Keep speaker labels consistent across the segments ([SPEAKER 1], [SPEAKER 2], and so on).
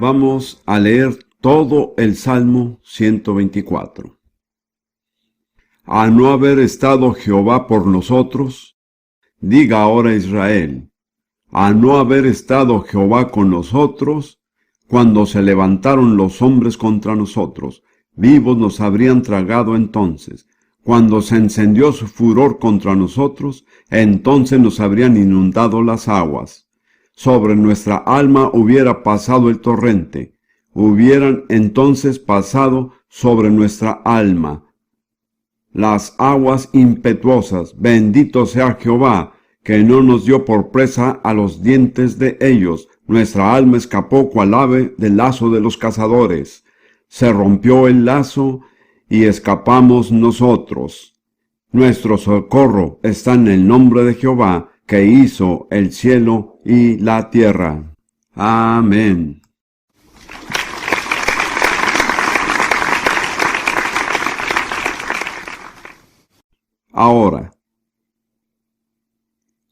[SPEAKER 1] Vamos a leer todo el Salmo 124. A no haber estado Jehová por nosotros, diga ahora Israel, a no haber estado Jehová con nosotros, cuando se levantaron los hombres contra nosotros, vivos nos habrían tragado entonces. Cuando se encendió su furor contra nosotros, entonces nos habrían inundado las aguas. Sobre nuestra alma hubiera pasado el torrente, hubieran entonces pasado sobre nuestra alma las aguas impetuosas. Bendito sea Jehová, que no nos dio por presa a los dientes de ellos. Nuestra alma escapó cual ave del lazo de los cazadores. Se rompió el lazo y escapamos nosotros. Nuestro socorro está en el nombre de Jehová, que hizo el cielo y la tierra. Amén. Ahora,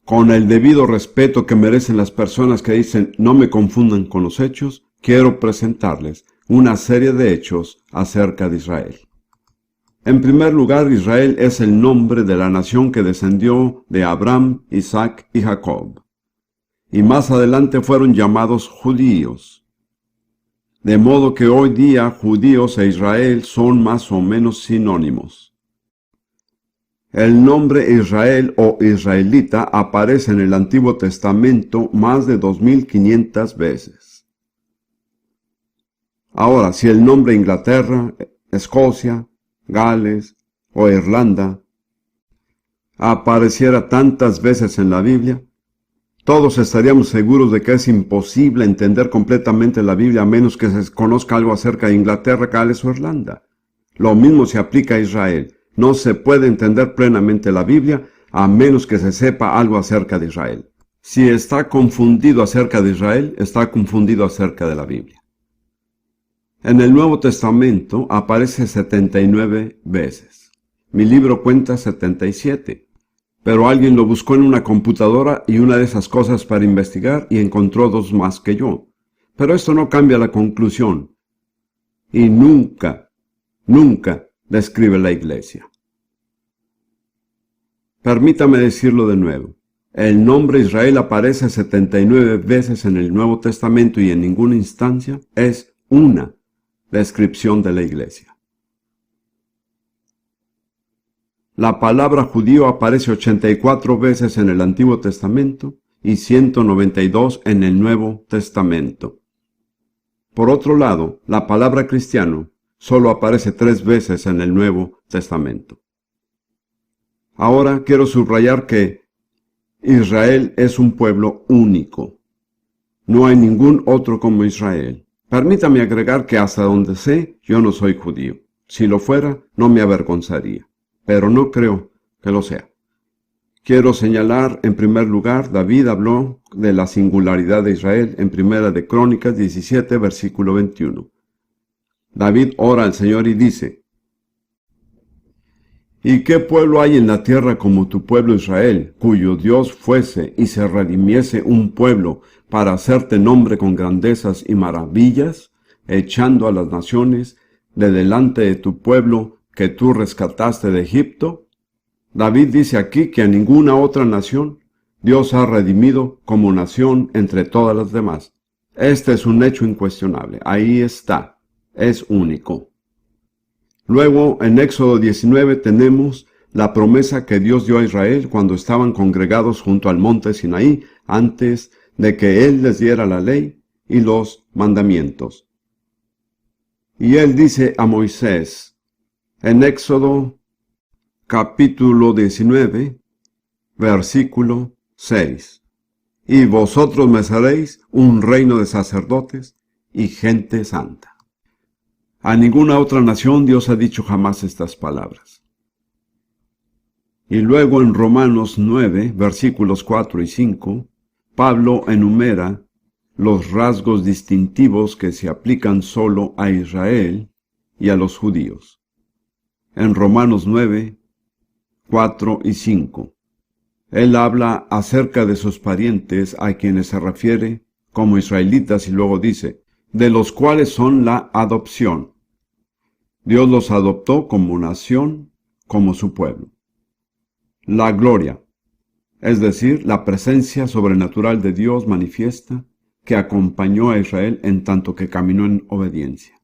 [SPEAKER 1] con el debido respeto que merecen las personas que dicen no me confundan con los hechos, quiero presentarles una serie de hechos acerca de Israel. En primer lugar, Israel es el nombre de la nación que descendió de Abraham, Isaac y Jacob. Y más adelante fueron llamados judíos. De modo que hoy día judíos e Israel son más o menos sinónimos. El nombre Israel o israelita aparece en el Antiguo Testamento más de 2500 veces. Ahora, si el nombre Inglaterra, Escocia, Gales o Irlanda apareciera tantas veces en la Biblia, todos estaríamos seguros de que es imposible entender completamente la Biblia a menos que se conozca algo acerca de Inglaterra, Gales o Irlanda. Lo mismo se aplica a Israel. No se puede entender plenamente la Biblia a menos que se sepa algo acerca de Israel. Si está confundido acerca de Israel, está confundido acerca de la Biblia. En el Nuevo Testamento aparece 79 veces. Mi libro cuenta 77. Pero alguien lo buscó en una computadora y una de esas cosas para investigar y encontró 2 más que yo. Pero esto no cambia la conclusión. Y nunca describe la iglesia. Permítame decirlo de nuevo. El nombre Israel aparece 79 veces en el Nuevo Testamento y en ninguna instancia es una descripción de la iglesia. La palabra judío aparece 84 veces en el Antiguo Testamento y 192 en el Nuevo Testamento. Por otro lado, la palabra cristiano solo aparece 3 veces en el Nuevo Testamento. Ahora quiero subrayar que Israel es un pueblo único. No hay ningún otro como Israel. Permítame agregar que hasta donde sé, yo no soy judío. Si lo fuera, no me avergonzaría. Pero no creo que lo sea. Quiero señalar, en primer lugar, David habló de la singularidad de Israel en Primera de Crónicas 17, versículo 21. David ora al Señor y dice, ¿y qué pueblo hay en la tierra como tu pueblo Israel, cuyo Dios fuese y se redimiese un pueblo para hacerte nombre con grandezas y maravillas, echando a las naciones de delante de tu pueblo que tú rescataste de Egipto? David dice aquí que a ninguna otra nación Dios ha redimido como nación entre todas las demás. Este es un hecho incuestionable. Ahí está. Es único. Luego, en Éxodo 19 tenemos la promesa que Dios dio a Israel cuando estaban congregados junto al monte Sinaí, antes de que Él les diera la ley y los mandamientos. Y Él dice a Moisés, en Éxodo capítulo 19, versículo 6, y vosotros me seréis un reino de sacerdotes y gente santa. A ninguna otra nación Dios ha dicho jamás estas palabras. Y luego en Romanos 9, versículos 4 y 5, Pablo enumera los rasgos distintivos que se aplican solo a Israel y a los judíos. En Romanos 9, 4 y 5, él habla acerca de sus parientes a quienes se refiere como israelitas y luego dice, de los cuales son la adopción. Dios los adoptó como nación, como su pueblo. La gloria, es decir, la presencia sobrenatural de Dios manifiesta, que acompañó a Israel en tanto que caminó en obediencia.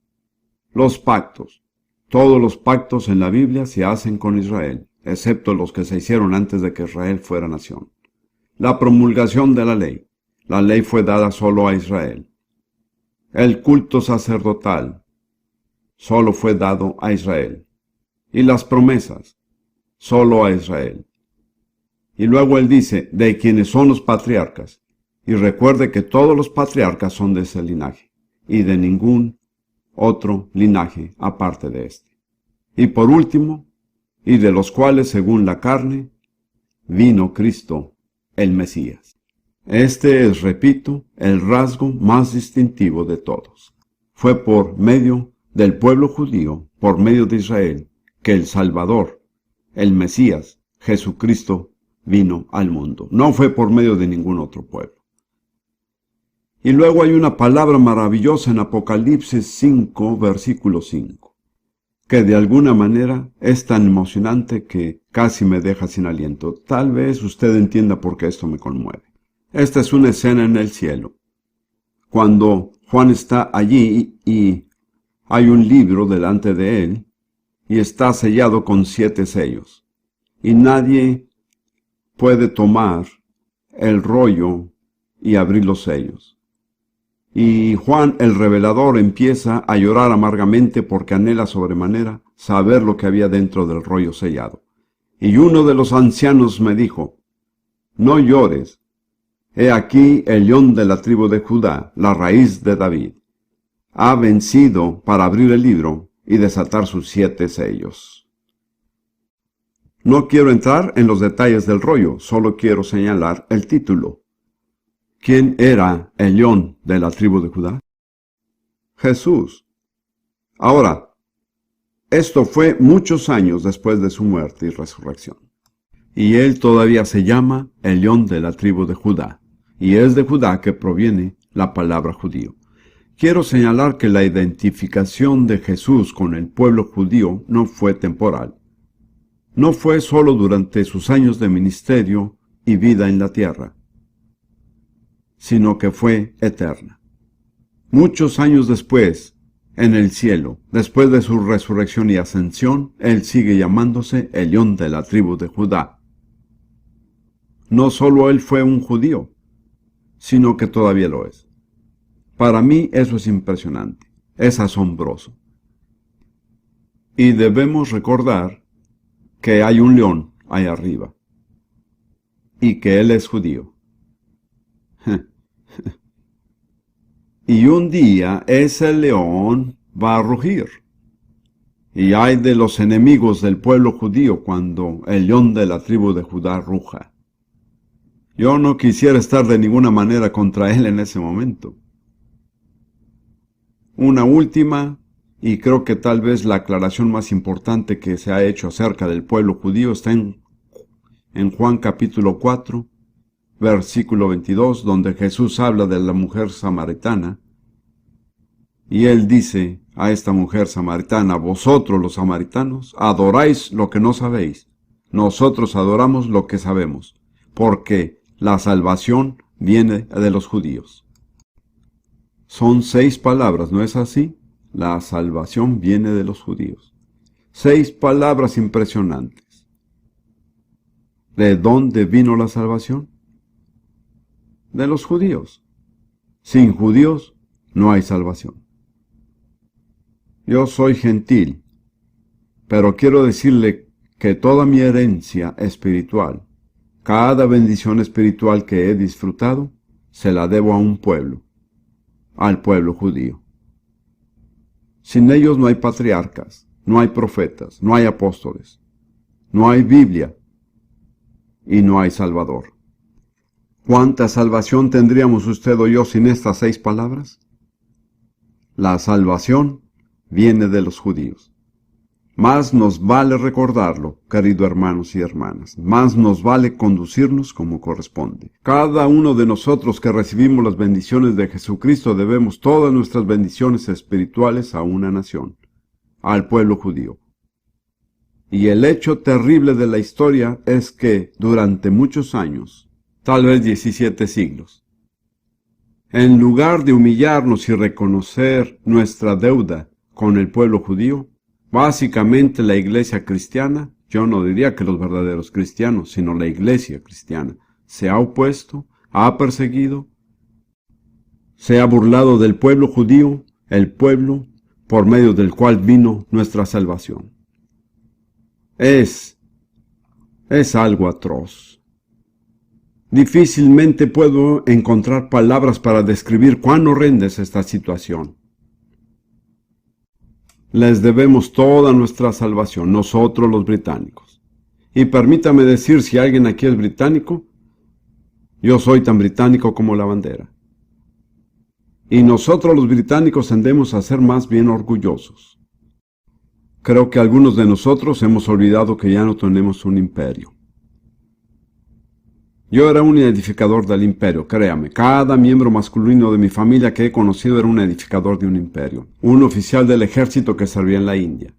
[SPEAKER 1] Los pactos. Todos los pactos en la Biblia se hacen con Israel, excepto los que se hicieron antes de que Israel fuera nación. La promulgación de la ley. La ley fue dada solo a Israel. El culto sacerdotal solo fue dado a Israel. Y las promesas, solo a Israel. Y luego él dice, de quienes son los patriarcas. Y recuerde que todos los patriarcas son de ese linaje, y de ningún otro linaje aparte de este. Y por último, y de los cuales según la carne, vino Cristo, el Mesías. Este es, repito, el rasgo más distintivo de todos. Fue por medio del pueblo judío, por medio de Israel, que el Salvador, el Mesías, Jesucristo, vino al mundo. No fue por medio de ningún otro pueblo. Y luego hay una palabra maravillosa en Apocalipsis 5, versículo 5, que de alguna manera es tan emocionante que casi me deja sin aliento. Tal vez usted entienda por qué esto me conmueve. Esta es una escena en el cielo, cuando Juan está allí y hay un libro delante de él y está sellado con 7 sellos. Y nadie puede tomar el rollo y abrir los sellos. Y Juan el revelador empieza a llorar amargamente porque anhela sobremanera saber lo que había dentro del rollo sellado. Y uno de los ancianos me dijo, no llores, he aquí el león de la tribu de Judá, la raíz de David, ha vencido para abrir el libro y desatar sus 7 sellos. No quiero entrar en los detalles del rollo, solo quiero señalar el título. ¿Quién era el león de la tribu de Judá? Jesús. Ahora, esto fue muchos años después de su muerte y resurrección. Y él todavía se llama el león de la tribu de Judá. Y es de Judá que proviene la palabra judío. Quiero señalar que la identificación de Jesús con el pueblo judío no fue temporal. No fue solo durante sus años de ministerio y vida en la tierra, sino que fue eterna. Muchos años después, en el cielo, después de su resurrección y ascensión, él sigue llamándose el león de la tribu de Judá. No solo él fue un judío, sino que todavía lo es. Para mí eso es impresionante, es asombroso. Y debemos recordar que hay un león ahí arriba, y que él es judío. Y un día ese león va a rugir. Y ay de los enemigos del pueblo judío cuando el león de la tribu de Judá ruja. Yo no quisiera estar de ninguna manera contra él en ese momento. Una última, y creo que tal vez la aclaración más importante que se ha hecho acerca del pueblo judío está en Juan capítulo 4, versículo 22, donde Jesús habla de la mujer samaritana, y él dice a esta mujer samaritana, vosotros los samaritanos adoráis lo que no sabéis, nosotros adoramos lo que sabemos, porque la salvación viene de los judíos. Son 6 palabras, ¿no es así? La salvación viene de los judíos. 6 palabras impresionantes. ¿De dónde vino la salvación? De los judíos. Sin judíos no hay salvación. Yo soy gentil, pero quiero decirle que toda mi herencia espiritual, cada bendición espiritual que he disfrutado, se la debo a un pueblo, al pueblo judío. Sin ellos no hay patriarcas, no hay profetas, no hay apóstoles, no hay Biblia y no hay Salvador. ¿Cuánta salvación tendríamos usted o yo sin estas 6 palabras? La salvación viene de los judíos. Más nos vale recordarlo, queridos hermanos y hermanas. Más nos vale conducirnos como corresponde. Cada uno de nosotros que recibimos las bendiciones de Jesucristo debemos todas nuestras bendiciones espirituales a una nación, al pueblo judío. Y el hecho terrible de la historia es que durante muchos años, tal vez 17 siglos, en lugar de humillarnos y reconocer nuestra deuda con el pueblo judío, básicamente la iglesia cristiana, yo no diría que los verdaderos cristianos, sino la iglesia cristiana, se ha opuesto, ha perseguido, se ha burlado del pueblo judío, el pueblo por medio del cual vino nuestra salvación. Es algo atroz. Difícilmente puedo encontrar palabras para describir cuán horrenda es esta situación. Les debemos toda nuestra salvación, nosotros los británicos. Y permítame decir, si alguien aquí es británico, yo soy tan británico como la bandera. Y nosotros los británicos tendemos a ser más bien orgullosos. Creo que algunos de nosotros hemos olvidado que ya no tenemos un imperio. Yo era un edificador del imperio, créame. Cada miembro masculino de mi familia que he conocido era un edificador de un imperio. Un oficial del ejército que servía en la India.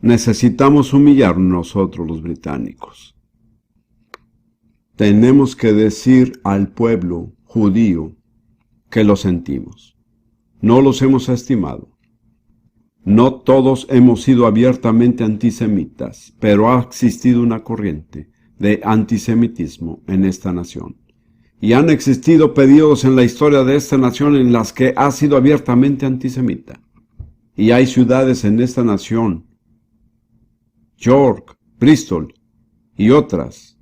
[SPEAKER 1] Necesitamos humillarnos nosotros los británicos. Tenemos que decir al pueblo judío que lo sentimos. No los hemos estimado. No todos hemos sido abiertamente antisemitas, pero ha existido una corriente de antisemitismo en esta nación. Y han existido periodos en la historia de esta nación en las que ha sido abiertamente antisemita. Y hay ciudades en esta nación, York, Bristol y otras,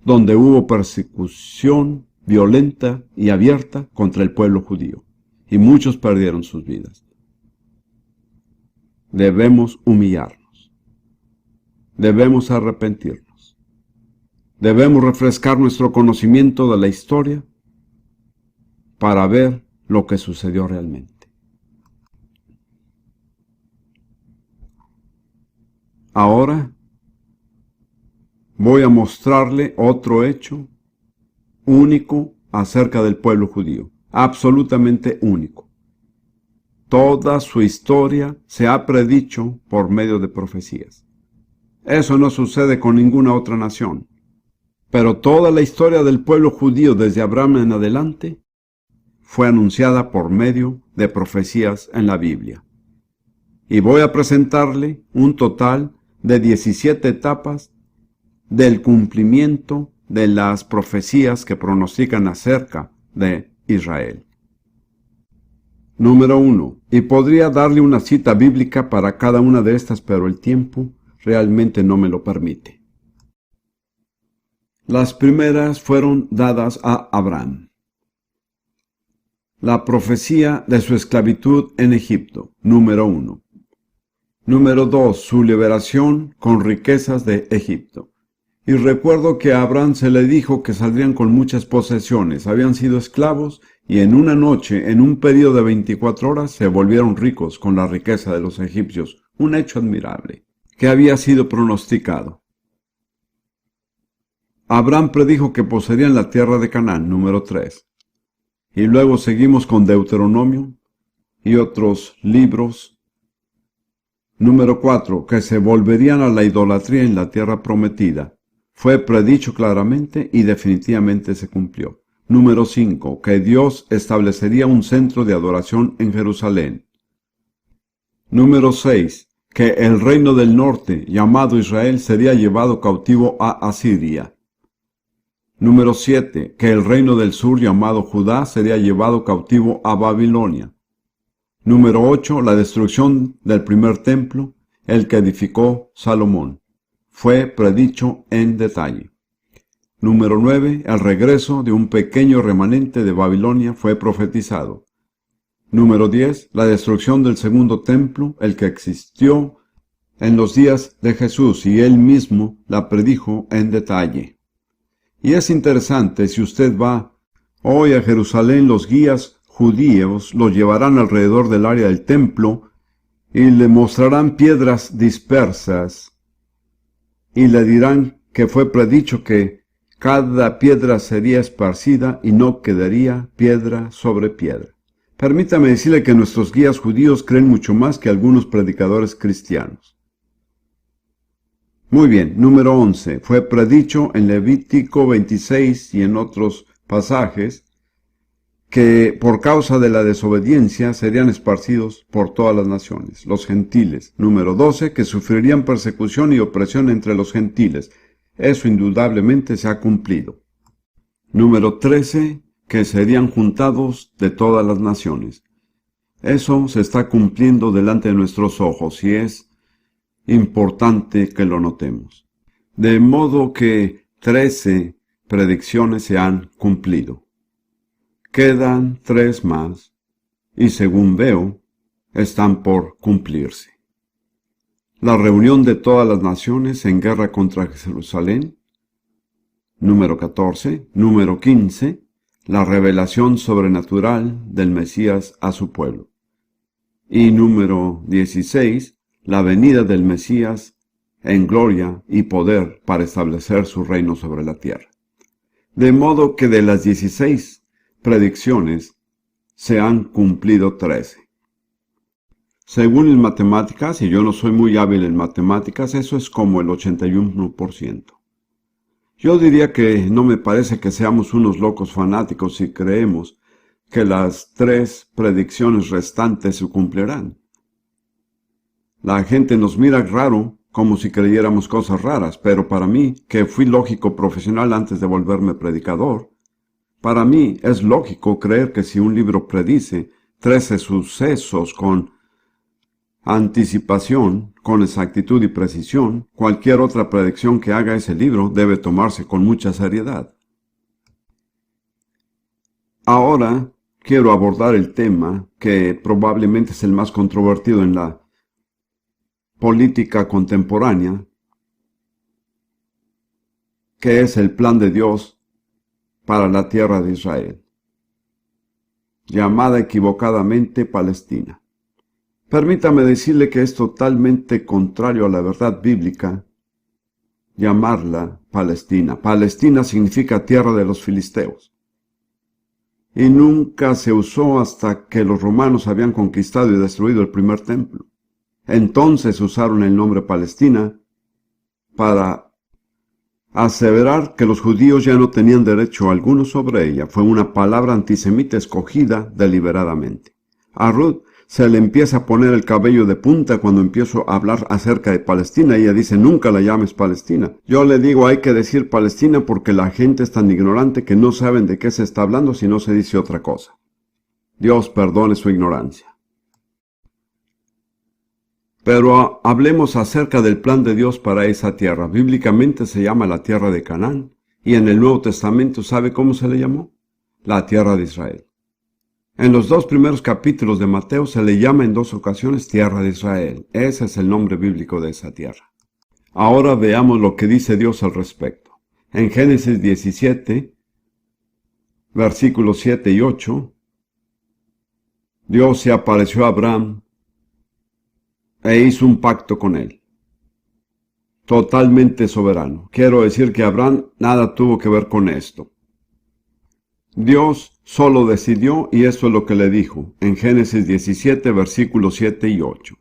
[SPEAKER 1] donde hubo persecución violenta y abierta contra el pueblo judío. Y muchos perdieron sus vidas. Debemos humillarnos. Debemos arrepentirnos. Debemos refrescar nuestro conocimiento de la historia para ver lo que sucedió realmente. Ahora voy a mostrarle otro hecho único acerca del pueblo judío, absolutamente único. Toda su historia se ha predicho por medio de profecías. Eso no sucede con ninguna otra nación. Pero toda la historia del pueblo judío desde Abraham en adelante fue anunciada por medio de profecías en la Biblia. Y voy a presentarle un total de 17 etapas del cumplimiento de las profecías que pronostican acerca de Israel. Número 1. Y podría darle una cita bíblica para cada una de estas, pero el tiempo realmente no me lo permite. Las primeras fueron dadas a Abraham. La profecía de su esclavitud en Egipto, número 1. Número 2. Su liberación con riquezas de Egipto. Y recuerdo que a Abraham se le dijo que saldrían con muchas posesiones, habían sido esclavos y en una noche, en un periodo de 24 horas, se volvieron ricos con la riqueza de los egipcios, un hecho admirable, que había sido pronosticado. Abraham predijo que poseerían la tierra de Canaán, número 3. Y luego seguimos con Deuteronomio y otros libros. Número 4. Que se volverían a la idolatría en la tierra prometida. Fue predicho claramente y definitivamente se cumplió. Número 5. Que Dios establecería un centro de adoración en Jerusalén. Número 6. Que el reino del norte, llamado Israel, sería llevado cautivo a Asiria. Número 7. Que el reino del sur, llamado Judá, sería llevado cautivo a Babilonia. Número 8. La destrucción del primer templo, el que edificó Salomón. Fue predicho en detalle. Número 9. El regreso de un pequeño remanente de Babilonia fue profetizado. Número 10. La destrucción del segundo templo, el que existió en los días de Jesús, y él mismo la predijo en detalle. Y es interesante, si usted va hoy a Jerusalén, los guías judíos los llevarán alrededor del área del templo y le mostrarán piedras dispersas, y le dirán que fue predicho que cada piedra sería esparcida y no quedaría piedra sobre piedra. Permítame decirle que nuestros guías judíos creen mucho más que algunos predicadores cristianos. Muy bien, número 11. Fue predicho en Levítico 26 y en otros pasajes que por causa de la desobediencia serían esparcidos por todas las naciones, los gentiles. Número 12, que sufrirían persecución y opresión entre los gentiles. Eso indudablemente se ha cumplido. Número 13, que serían juntados de todas las naciones. Eso se está cumpliendo delante de nuestros ojos y es importante que lo notemos. De modo que 13 predicciones se han cumplido. Quedan 3 más, y según veo, están por cumplirse. La reunión de todas las naciones en guerra contra Jerusalén. Número 14. Número 15. La revelación sobrenatural del Mesías a su pueblo. Y número 16. La venida del Mesías en gloria y poder para establecer su reino sobre la tierra. De modo que de las 16 predicciones se han cumplido 13. Según en matemáticas, y yo no soy muy hábil en matemáticas, eso es como el 81%. Yo diría que no me parece que seamos unos locos fanáticos si creemos que las 3 predicciones restantes se cumplirán. La gente nos mira raro, como si creyéramos cosas raras, pero para mí, que fui lógico profesional antes de volverme predicador, para mí es lógico creer que si un libro predice 13 sucesos con anticipación, con exactitud y precisión, cualquier otra predicción que haga ese libro debe tomarse con mucha seriedad. Ahora quiero abordar el tema que probablemente es el más controvertido en la política contemporánea, que es el plan de Dios para la tierra de Israel, llamada equivocadamente Palestina. Permítame decirle que es totalmente contrario a la verdad bíblica llamarla Palestina. Palestina significa tierra de los filisteos. Y nunca se usó hasta que los romanos habían conquistado y destruido el primer templo. Entonces usaron el nombre Palestina para aseverar que los judíos ya no tenían derecho alguno sobre ella. Fue una palabra antisemita escogida deliberadamente. A Ruth se le empieza a poner el cabello de punta cuando empiezo a hablar acerca de Palestina. Ella dice, nunca la llames Palestina. Yo le digo, hay que decir Palestina porque la gente es tan ignorante que no saben de qué se está hablando si no se dice otra cosa. Dios perdone su ignorancia. Pero hablemos acerca del plan de Dios para esa tierra. Bíblicamente se llama la tierra de Canaán, y en el Nuevo Testamento, ¿sabe cómo se le llamó? La tierra de Israel. En los 2 primeros capítulos de Mateo se le llama en 2 ocasiones tierra de Israel. Ese es el nombre bíblico de esa tierra. Ahora veamos lo que dice Dios al respecto. En Génesis 17, versículos 7 y 8, Dios se apareció a Abraham e hizo un pacto con él. Totalmente soberano. Quiero decir que Abraham nada tuvo que ver con esto. Dios solo decidió, y eso es lo que le dijo en Génesis 17, versículos 7 y 8.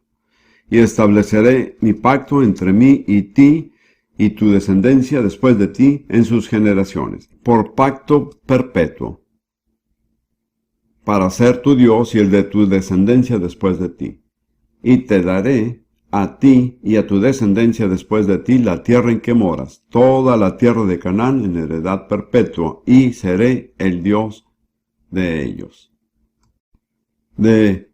[SPEAKER 1] Y estableceré mi pacto entre mí y ti y tu descendencia después de ti en sus generaciones, por pacto perpetuo, para ser tu Dios y el de tu descendencia después de ti. Y te daré a ti y a tu descendencia después de ti la tierra en que moras, toda la tierra de Canaán en heredad perpetua, y seré el Dios de ellos. De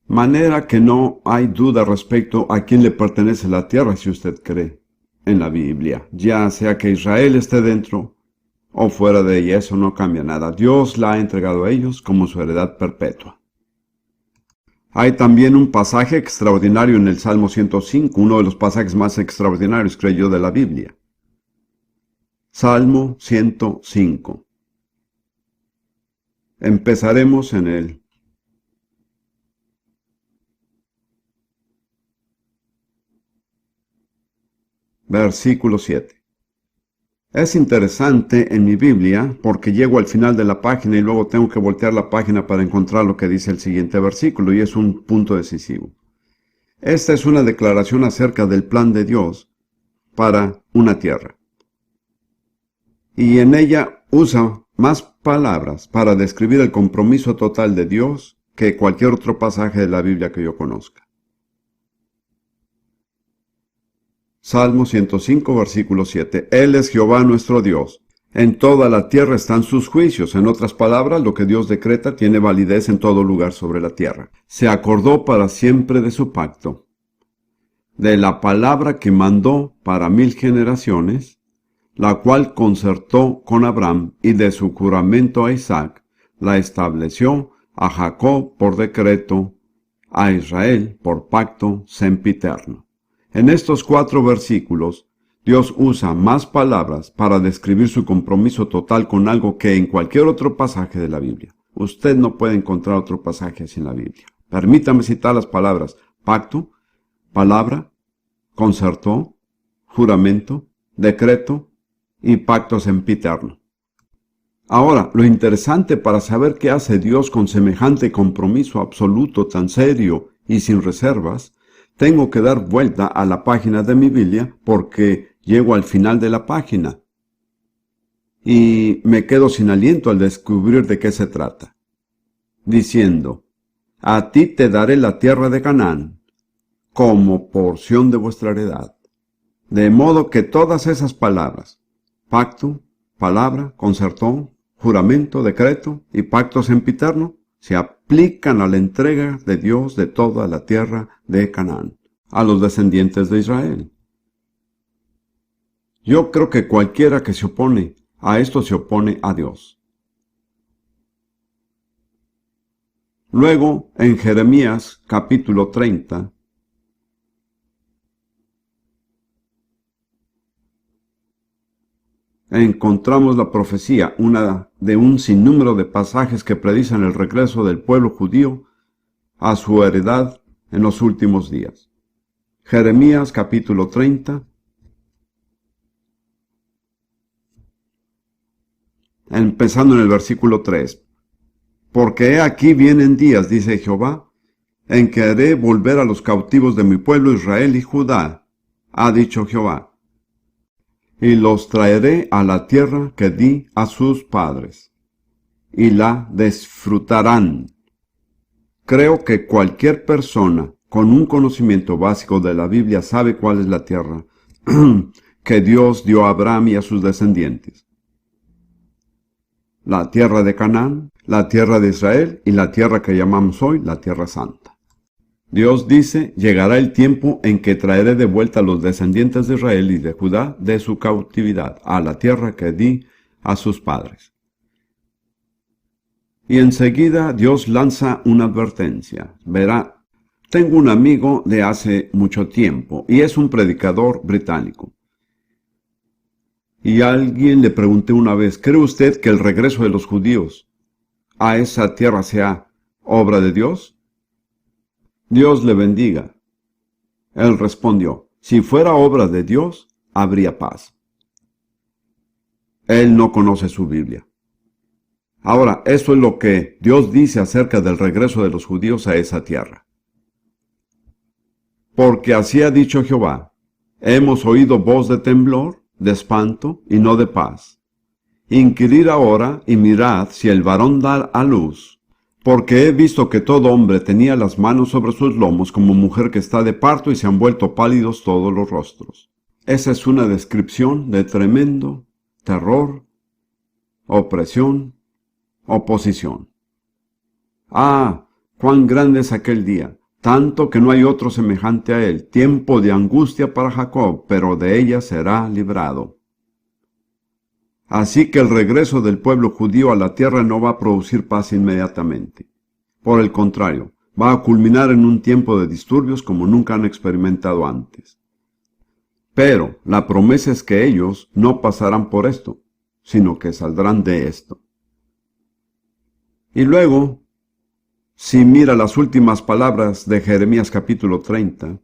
[SPEAKER 1] manera que no hay duda respecto a quién le pertenece la tierra si usted cree en la Biblia, ya sea que Israel esté dentro o fuera de ella, eso no cambia nada. Dios la ha entregado a ellos como su heredad perpetua. Hay también un pasaje extraordinario en el Salmo 105, uno de los pasajes más extraordinarios, creo yo, de la Biblia. Salmo 105. Empezaremos en el versículo 7. Es interesante en mi Biblia porque llego al final de la página y luego tengo que voltear la página para encontrar lo que dice el siguiente versículo, y es un punto decisivo. Esta es una declaración acerca del plan de Dios para una tierra. Y en ella usa más palabras para describir el compromiso total de Dios que cualquier otro pasaje de la Biblia que yo conozca. Salmo 105, versículo 7. Él es Jehová nuestro Dios. En toda la tierra están sus juicios. En otras palabras, lo que Dios decreta tiene validez en todo lugar sobre la tierra. Se acordó para siempre de su pacto, de la palabra que mandó para 1000 generaciones, la cual concertó con Abraham, y de su juramento a Isaac, la estableció a Jacob por decreto, a Israel por pacto sempiterno. En estos 4 versículos, Dios usa más palabras para describir su compromiso total con algo que en cualquier otro pasaje de la Biblia. Usted no puede encontrar otro pasaje así en la Biblia. Permítame citar las palabras pacto, palabra, concertó, juramento, decreto y pacto sempiterno. Ahora, lo interesante para saber qué hace Dios con semejante compromiso absoluto, tan serio y sin reservas, tengo que dar vuelta a la página de mi Biblia porque llego al final de la página y me quedo sin aliento al descubrir de qué se trata. Diciendo, a ti te daré la tierra de Canaán como porción de vuestra heredad. De modo que todas esas palabras, pacto, palabra, concertó, juramento, decreto y pacto sempiterno, se aplican a la entrega de Dios de toda la tierra de Canaán, a los descendientes de Israel. Yo creo que cualquiera que se opone a esto se opone a Dios. Luego, en Jeremías capítulo 30, encontramos la profecía, una de un sinnúmero de pasajes que predicen el regreso del pueblo judío a su heredad en los últimos días. Jeremías capítulo 30, empezando en el versículo 3. Porque he aquí vienen días, dice Jehová, en que haré volver a los cautivos de mi pueblo Israel y Judá, ha dicho Jehová, y los traeré a la tierra que di a sus padres, y la disfrutarán. Creo que cualquier persona con un conocimiento básico de la Biblia sabe cuál es la tierra que Dios dio a Abraham y a sus descendientes. La tierra de Canaán, la tierra de Israel y la tierra que llamamos hoy la Tierra Santa. Dios dice, llegará el tiempo en que traeré de vuelta a los descendientes de Israel y de Judá de su cautividad, a la tierra que di a sus padres. Y enseguida Dios lanza una advertencia. Verá, tengo un amigo de hace mucho tiempo, y es un predicador británico. Y a alguien le pregunté una vez, ¿cree usted que el regreso de los judíos a esa tierra sea obra de Dios? Dios le bendiga. Él respondió, si fuera obra de Dios, habría paz. Él no conoce su Biblia. Ahora, eso es lo que Dios dice acerca del regreso de los judíos a esa tierra. Porque así ha dicho Jehová, hemos oído voz de temblor, de espanto y no de paz. Inquirid ahora y mirad si el varón da a luz, porque he visto que todo hombre tenía las manos sobre sus lomos como mujer que está de parto y se han vuelto pálidos todos los rostros. Esa es una descripción de tremendo terror, opresión, oposición. Ah, cuán grande es aquel día, tanto que no hay otro semejante a él, tiempo de angustia para Jacob, pero de ella será librado. Así que el regreso del pueblo judío a la tierra no va a producir paz inmediatamente. Por el contrario, va a culminar en un tiempo de disturbios como nunca han experimentado antes. Pero la promesa es que ellos no pasarán por esto, sino que saldrán de esto. Y luego, si mira las últimas palabras de Jeremías capítulo 30,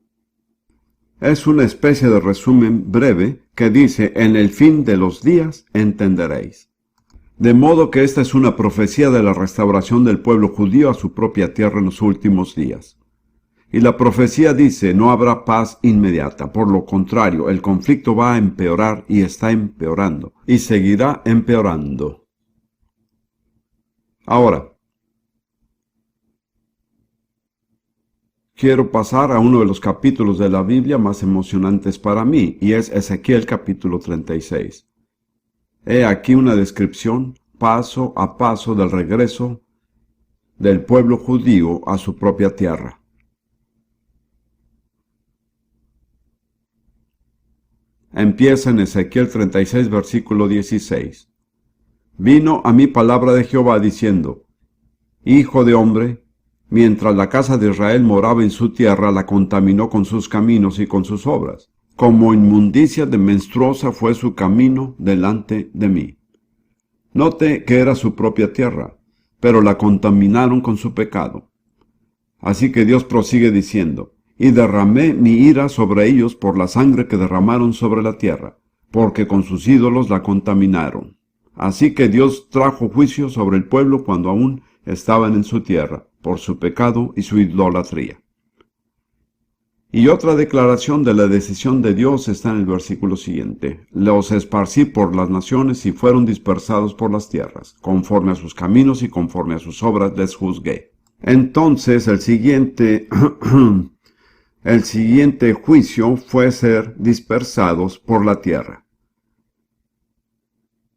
[SPEAKER 1] Es una especie de resumen breve que dice, en el fin de los días entenderéis. De modo que esta es una profecía de la restauración del pueblo judío a su propia tierra en los últimos días. Y la profecía dice, no habrá paz inmediata. Por lo contrario, el conflicto va a empeorar y está empeorando, y seguirá empeorando. Ahora, quiero pasar a uno de los capítulos de la Biblia más emocionantes para mí, y es Ezequiel capítulo 36. He aquí una descripción paso a paso del regreso del pueblo judío a su propia tierra. Empieza en Ezequiel 36, versículo 16. Vino a mí palabra de Jehová diciendo, Hijo de hombre, mientras la casa de Israel moraba en su tierra, la contaminó con sus caminos y con sus obras. Como inmundicia de menstruosa fue su camino delante de mí. Note que era su propia tierra, pero la contaminaron con su pecado. Así que Dios prosigue diciendo, y derramé mi ira sobre ellos por la sangre que derramaron sobre la tierra, porque con sus ídolos la contaminaron. Así que Dios trajo juicio sobre el pueblo cuando aún estaban en su tierra, por su pecado y su idolatría. Y otra declaración de la decisión de Dios está en el versículo siguiente. Los esparcí por las naciones y fueron dispersados por las tierras. Conforme a sus caminos y conforme a sus obras les juzgué. Entonces el siguiente juicio fue ser dispersados por la tierra.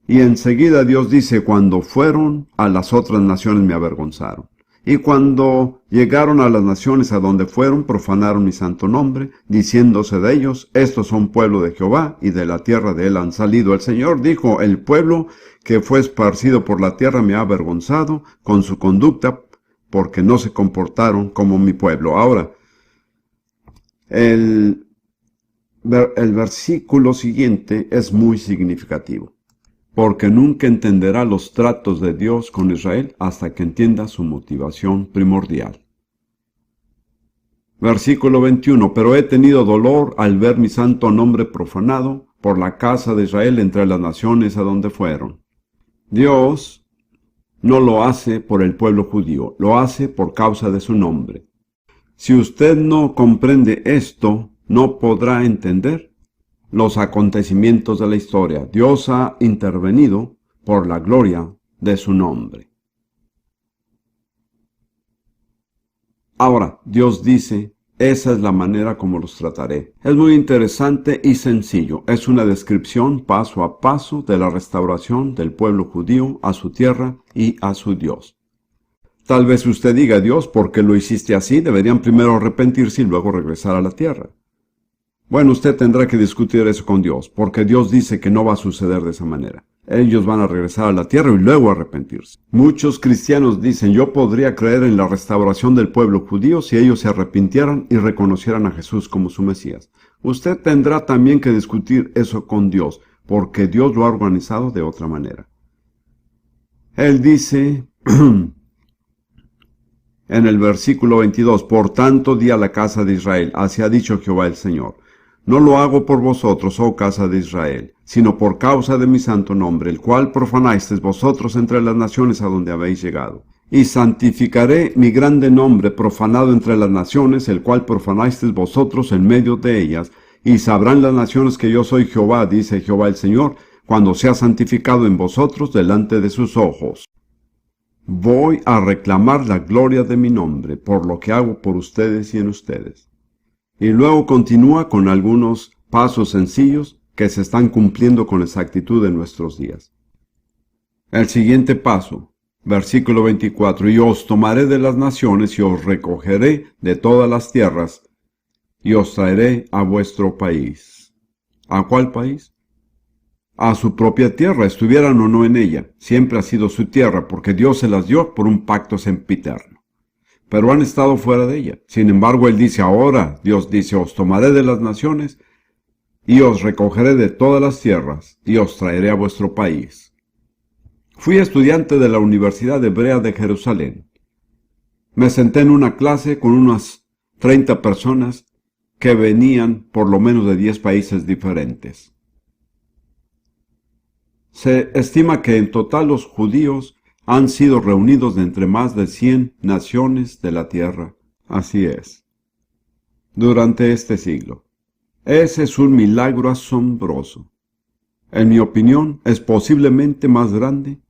[SPEAKER 1] Y enseguida Dios dice, cuando fueron a las otras naciones me avergonzaron. Y cuando llegaron a las naciones a donde fueron, profanaron mi santo nombre, diciéndose de ellos, estos son pueblo de Jehová, y de la tierra de él han salido. El Señor dijo, el pueblo que fue esparcido por la tierra me ha avergonzado con su conducta, porque no se comportaron como mi pueblo. Ahora, el versículo siguiente es muy significativo, porque nunca entenderá los tratos de Dios con Israel hasta que entienda su motivación primordial. Versículo 21, pero he tenido dolor al ver mi santo nombre profanado por la casa de Israel entre las naciones a donde fueron. Dios no lo hace por el pueblo judío, lo hace por causa de su nombre. Si usted no comprende esto, no podrá entender los acontecimientos de la historia. Dios ha intervenido por la gloria de su nombre. Ahora, Dios dice, esa es la manera como los trataré. Es muy interesante y sencillo. Es una descripción paso a paso de la restauración del pueblo judío a su tierra y a su Dios. Tal vez usted diga, Dios, ¿por qué lo hiciste así? Deberían primero arrepentirse y luego regresar a la tierra. Bueno, usted tendrá que discutir eso con Dios, porque Dios dice que no va a suceder de esa manera. Ellos van a regresar a la tierra y luego arrepentirse. Muchos cristianos dicen, yo podría creer en la restauración del pueblo judío si ellos se arrepintieran y reconocieran a Jesús como su Mesías. Usted tendrá también que discutir eso con Dios, porque Dios lo ha organizado de otra manera. Él dice en el versículo 22, por tanto di a la casa de Israel, así ha dicho Jehová el Señor. No lo hago por vosotros, oh casa de Israel, sino por causa de mi santo nombre, el cual profanasteis vosotros entre las naciones a donde habéis llegado. Y santificaré mi grande nombre profanado entre las naciones, el cual profanasteis vosotros en medio de ellas, y sabrán las naciones que yo soy Jehová, dice Jehová el Señor, cuando sea santificado en vosotros delante de sus ojos. Voy a reclamar la gloria de mi nombre, por lo que hago por ustedes y en ustedes. Y luego continúa con algunos pasos sencillos que se están cumpliendo con exactitud en nuestros días. El siguiente paso, versículo 24, y os tomaré de las naciones y os recogeré de todas las tierras y os traeré a vuestro país. ¿A cuál país? A su propia tierra, estuvieran o no en ella. Siempre ha sido su tierra, porque Dios se las dio por un pacto sempiterno. Pero han estado fuera de ella. Sin embargo, Él dice ahora, Dios dice, os tomaré de las naciones y os recogeré de todas las tierras y os traeré a vuestro país. Fui estudiante de la Universidad Hebrea de Jerusalén. Me senté en una clase con unas 30 personas que venían por lo menos de 10 países diferentes. Se estima que en total los judíos han sido reunidos de entre más de 100 naciones de la tierra. Así es. Durante este siglo. Ese es un milagro asombroso. En mi opinión, es posiblemente más grande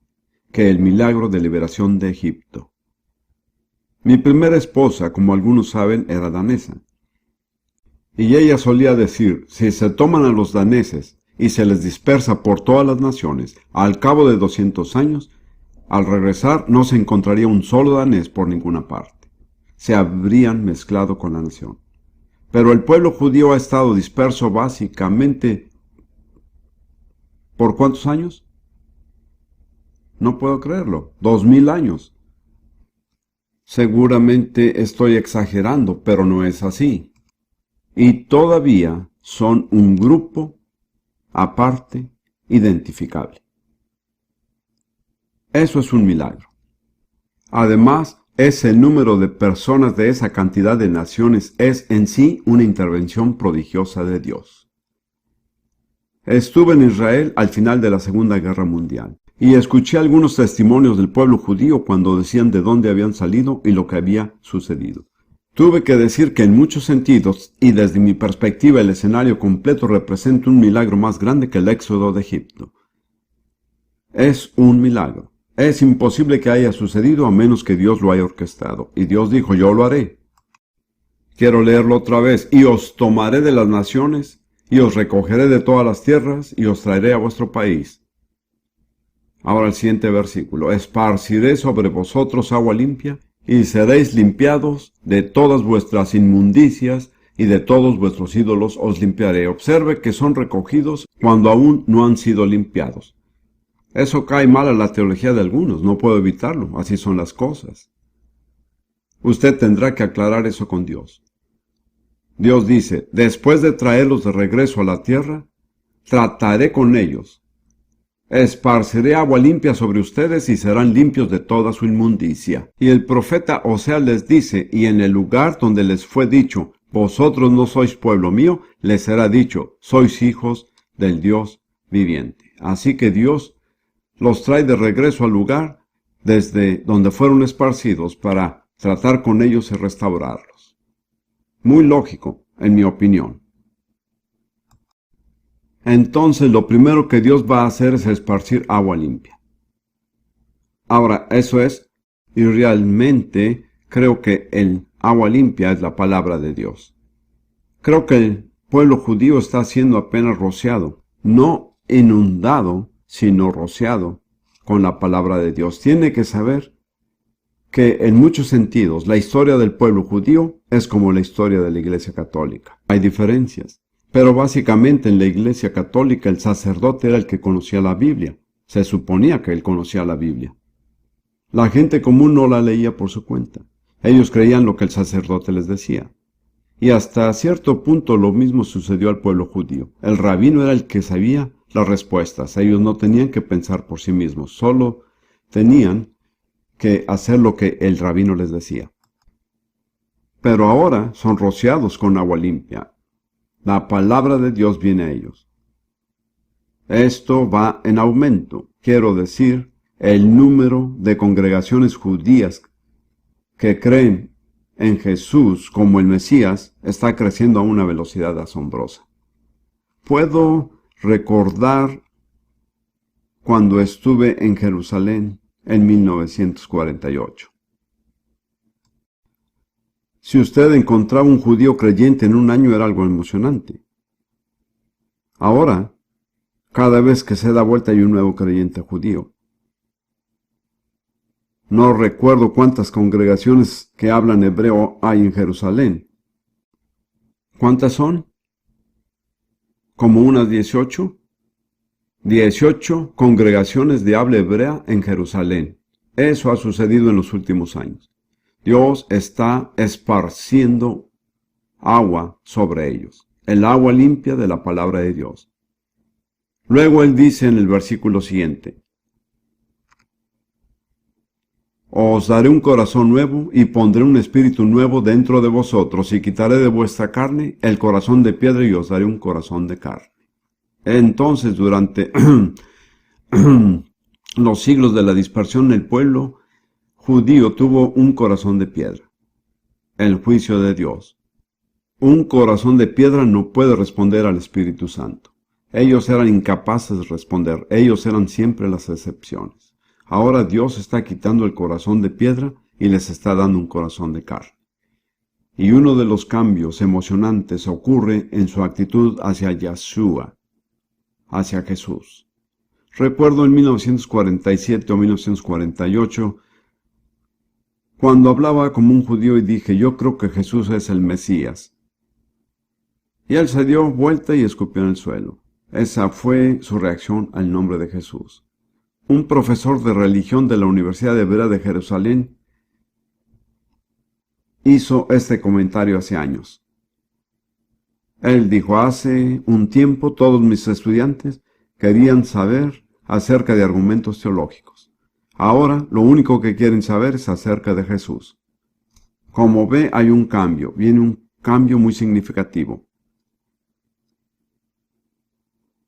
[SPEAKER 1] que el milagro de liberación de Egipto. Mi primera esposa, como algunos saben, era danesa. Y ella solía decir, si se toman a los daneses y se les dispersa por todas las naciones, al cabo de 200 años, al regresar no se encontraría un solo danés por ninguna parte. Se habrían mezclado con la nación. Pero el pueblo judío ha estado disperso básicamente ¿por cuántos años? No puedo creerlo. 2000 años. Seguramente estoy exagerando, pero no es así. Y todavía son un grupo aparte, identificable. Eso es un milagro. Además, ese número de personas de esa cantidad de naciones es en sí una intervención prodigiosa de Dios. Estuve en Israel al final de la Segunda Guerra Mundial y escuché algunos testimonios del pueblo judío cuando decían de dónde habían salido y lo que había sucedido. Tuve que decir que en muchos sentidos, y desde mi perspectiva, el escenario completo representa un milagro más grande que el éxodo de Egipto. Es un milagro. Es imposible que haya sucedido a menos que Dios lo haya orquestado. Y Dios dijo, yo lo haré. Quiero leerlo otra vez. Y os tomaré de las naciones, y os recogeré de todas las tierras, y os traeré a vuestro país. Ahora el siguiente versículo. Esparciré sobre vosotros agua limpia, y seréis limpiados de todas vuestras inmundicias, y de todos vuestros ídolos os limpiaré. Observe que son recogidos cuando aún no han sido limpiados. Eso cae mal a la teología de algunos, no puedo evitarlo, así son las cosas. Usted tendrá que aclarar eso con Dios. Dios dice, después de traerlos de regreso a la tierra, trataré con ellos. Esparciré agua limpia sobre ustedes y serán limpios de toda su inmundicia. Y el profeta Oseas les dice, y en el lugar donde les fue dicho, vosotros no sois pueblo mío, les será dicho, sois hijos del Dios viviente. Así que Dios los trae de regreso al lugar desde donde fueron esparcidos para tratar con ellos y restaurarlos. Muy lógico, en mi opinión. Entonces lo primero que Dios va a hacer es esparcir agua limpia. Ahora, eso es, y realmente creo que el agua limpia es la palabra de Dios. Creo que el pueblo judío está siendo apenas rociado, no inundado, sino rociado con la palabra de Dios. Tiene que saber que en muchos sentidos la historia del pueblo judío es como la historia de la Iglesia Católica. Hay diferencias, pero básicamente en la Iglesia Católica el sacerdote era el que conocía la Biblia. Se suponía que él conocía la Biblia. La gente común no la leía por su cuenta. Ellos creían lo que el sacerdote les decía. Y hasta cierto punto lo mismo sucedió al pueblo judío. El rabino era el que sabía las respuestas. Ellos no tenían que pensar por sí mismos, solo tenían que hacer lo que el rabino les decía. Pero ahora son rociados con agua limpia. La palabra de Dios viene a ellos. Esto va en aumento. Quiero decir, el número de congregaciones judías que creen en Jesús como el Mesías está creciendo a una velocidad asombrosa. Puedo recordar cuando estuve en Jerusalén en 1948. Si usted encontraba un judío creyente en un año era algo emocionante. Ahora, cada vez que se da vuelta hay un nuevo creyente judío. No recuerdo cuántas congregaciones que hablan hebreo hay en Jerusalén. ¿Cuántas son? ¿Como unas 18? 18 congregaciones de habla hebrea en Jerusalén. Eso ha sucedido en los últimos años. Dios está esparciendo agua sobre ellos, el agua limpia de la palabra de Dios. Luego él dice en el versículo siguiente, Os daré un corazón nuevo y pondré un espíritu nuevo dentro de vosotros y quitaré de vuestra carne el corazón de piedra y os daré un corazón de carne. Entonces, durante los siglos de la dispersión, el pueblo judío tuvo un corazón de piedra. El juicio de Dios. Un corazón de piedra no puede responder al Espíritu Santo. Ellos eran incapaces de responder. Ellos eran siempre las excepciones. Ahora Dios está quitando el corazón de piedra y les está dando un corazón de carne. Y uno de los cambios emocionantes ocurre en su actitud hacia Yeshua, hacia Jesús. Recuerdo en 1947 o 1948, cuando hablaba como un judío y dije, yo creo que Jesús es el Mesías. Y él se dio vuelta y escupió en el suelo. Esa fue su reacción al nombre de Jesús. Un profesor de religión de la Universidad Hebrea de Jerusalén hizo este comentario hace años. Él dijo, hace un tiempo todos mis estudiantes querían saber acerca de argumentos teológicos. Ahora lo único que quieren saber es acerca de Jesús. Como ve, hay un cambio, viene un cambio muy significativo.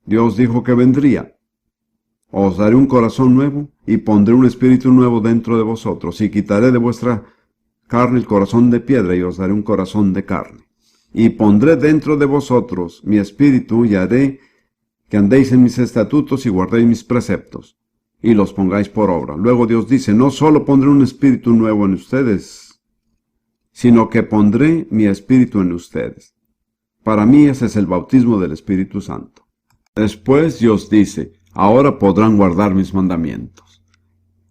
[SPEAKER 1] Dios dijo que vendría. Os daré un corazón nuevo y pondré un espíritu nuevo dentro de vosotros y quitaré de vuestra carne el corazón de piedra y os daré un corazón de carne. Y pondré dentro de vosotros mi espíritu y haré que andéis en mis estatutos y guardéis mis preceptos y los pongáis por obra. Luego Dios dice, no solo pondré un espíritu nuevo en ustedes, sino que pondré mi espíritu en ustedes. Para mí ese es el bautismo del Espíritu Santo. Después Dios dice, ahora podrán guardar mis mandamientos.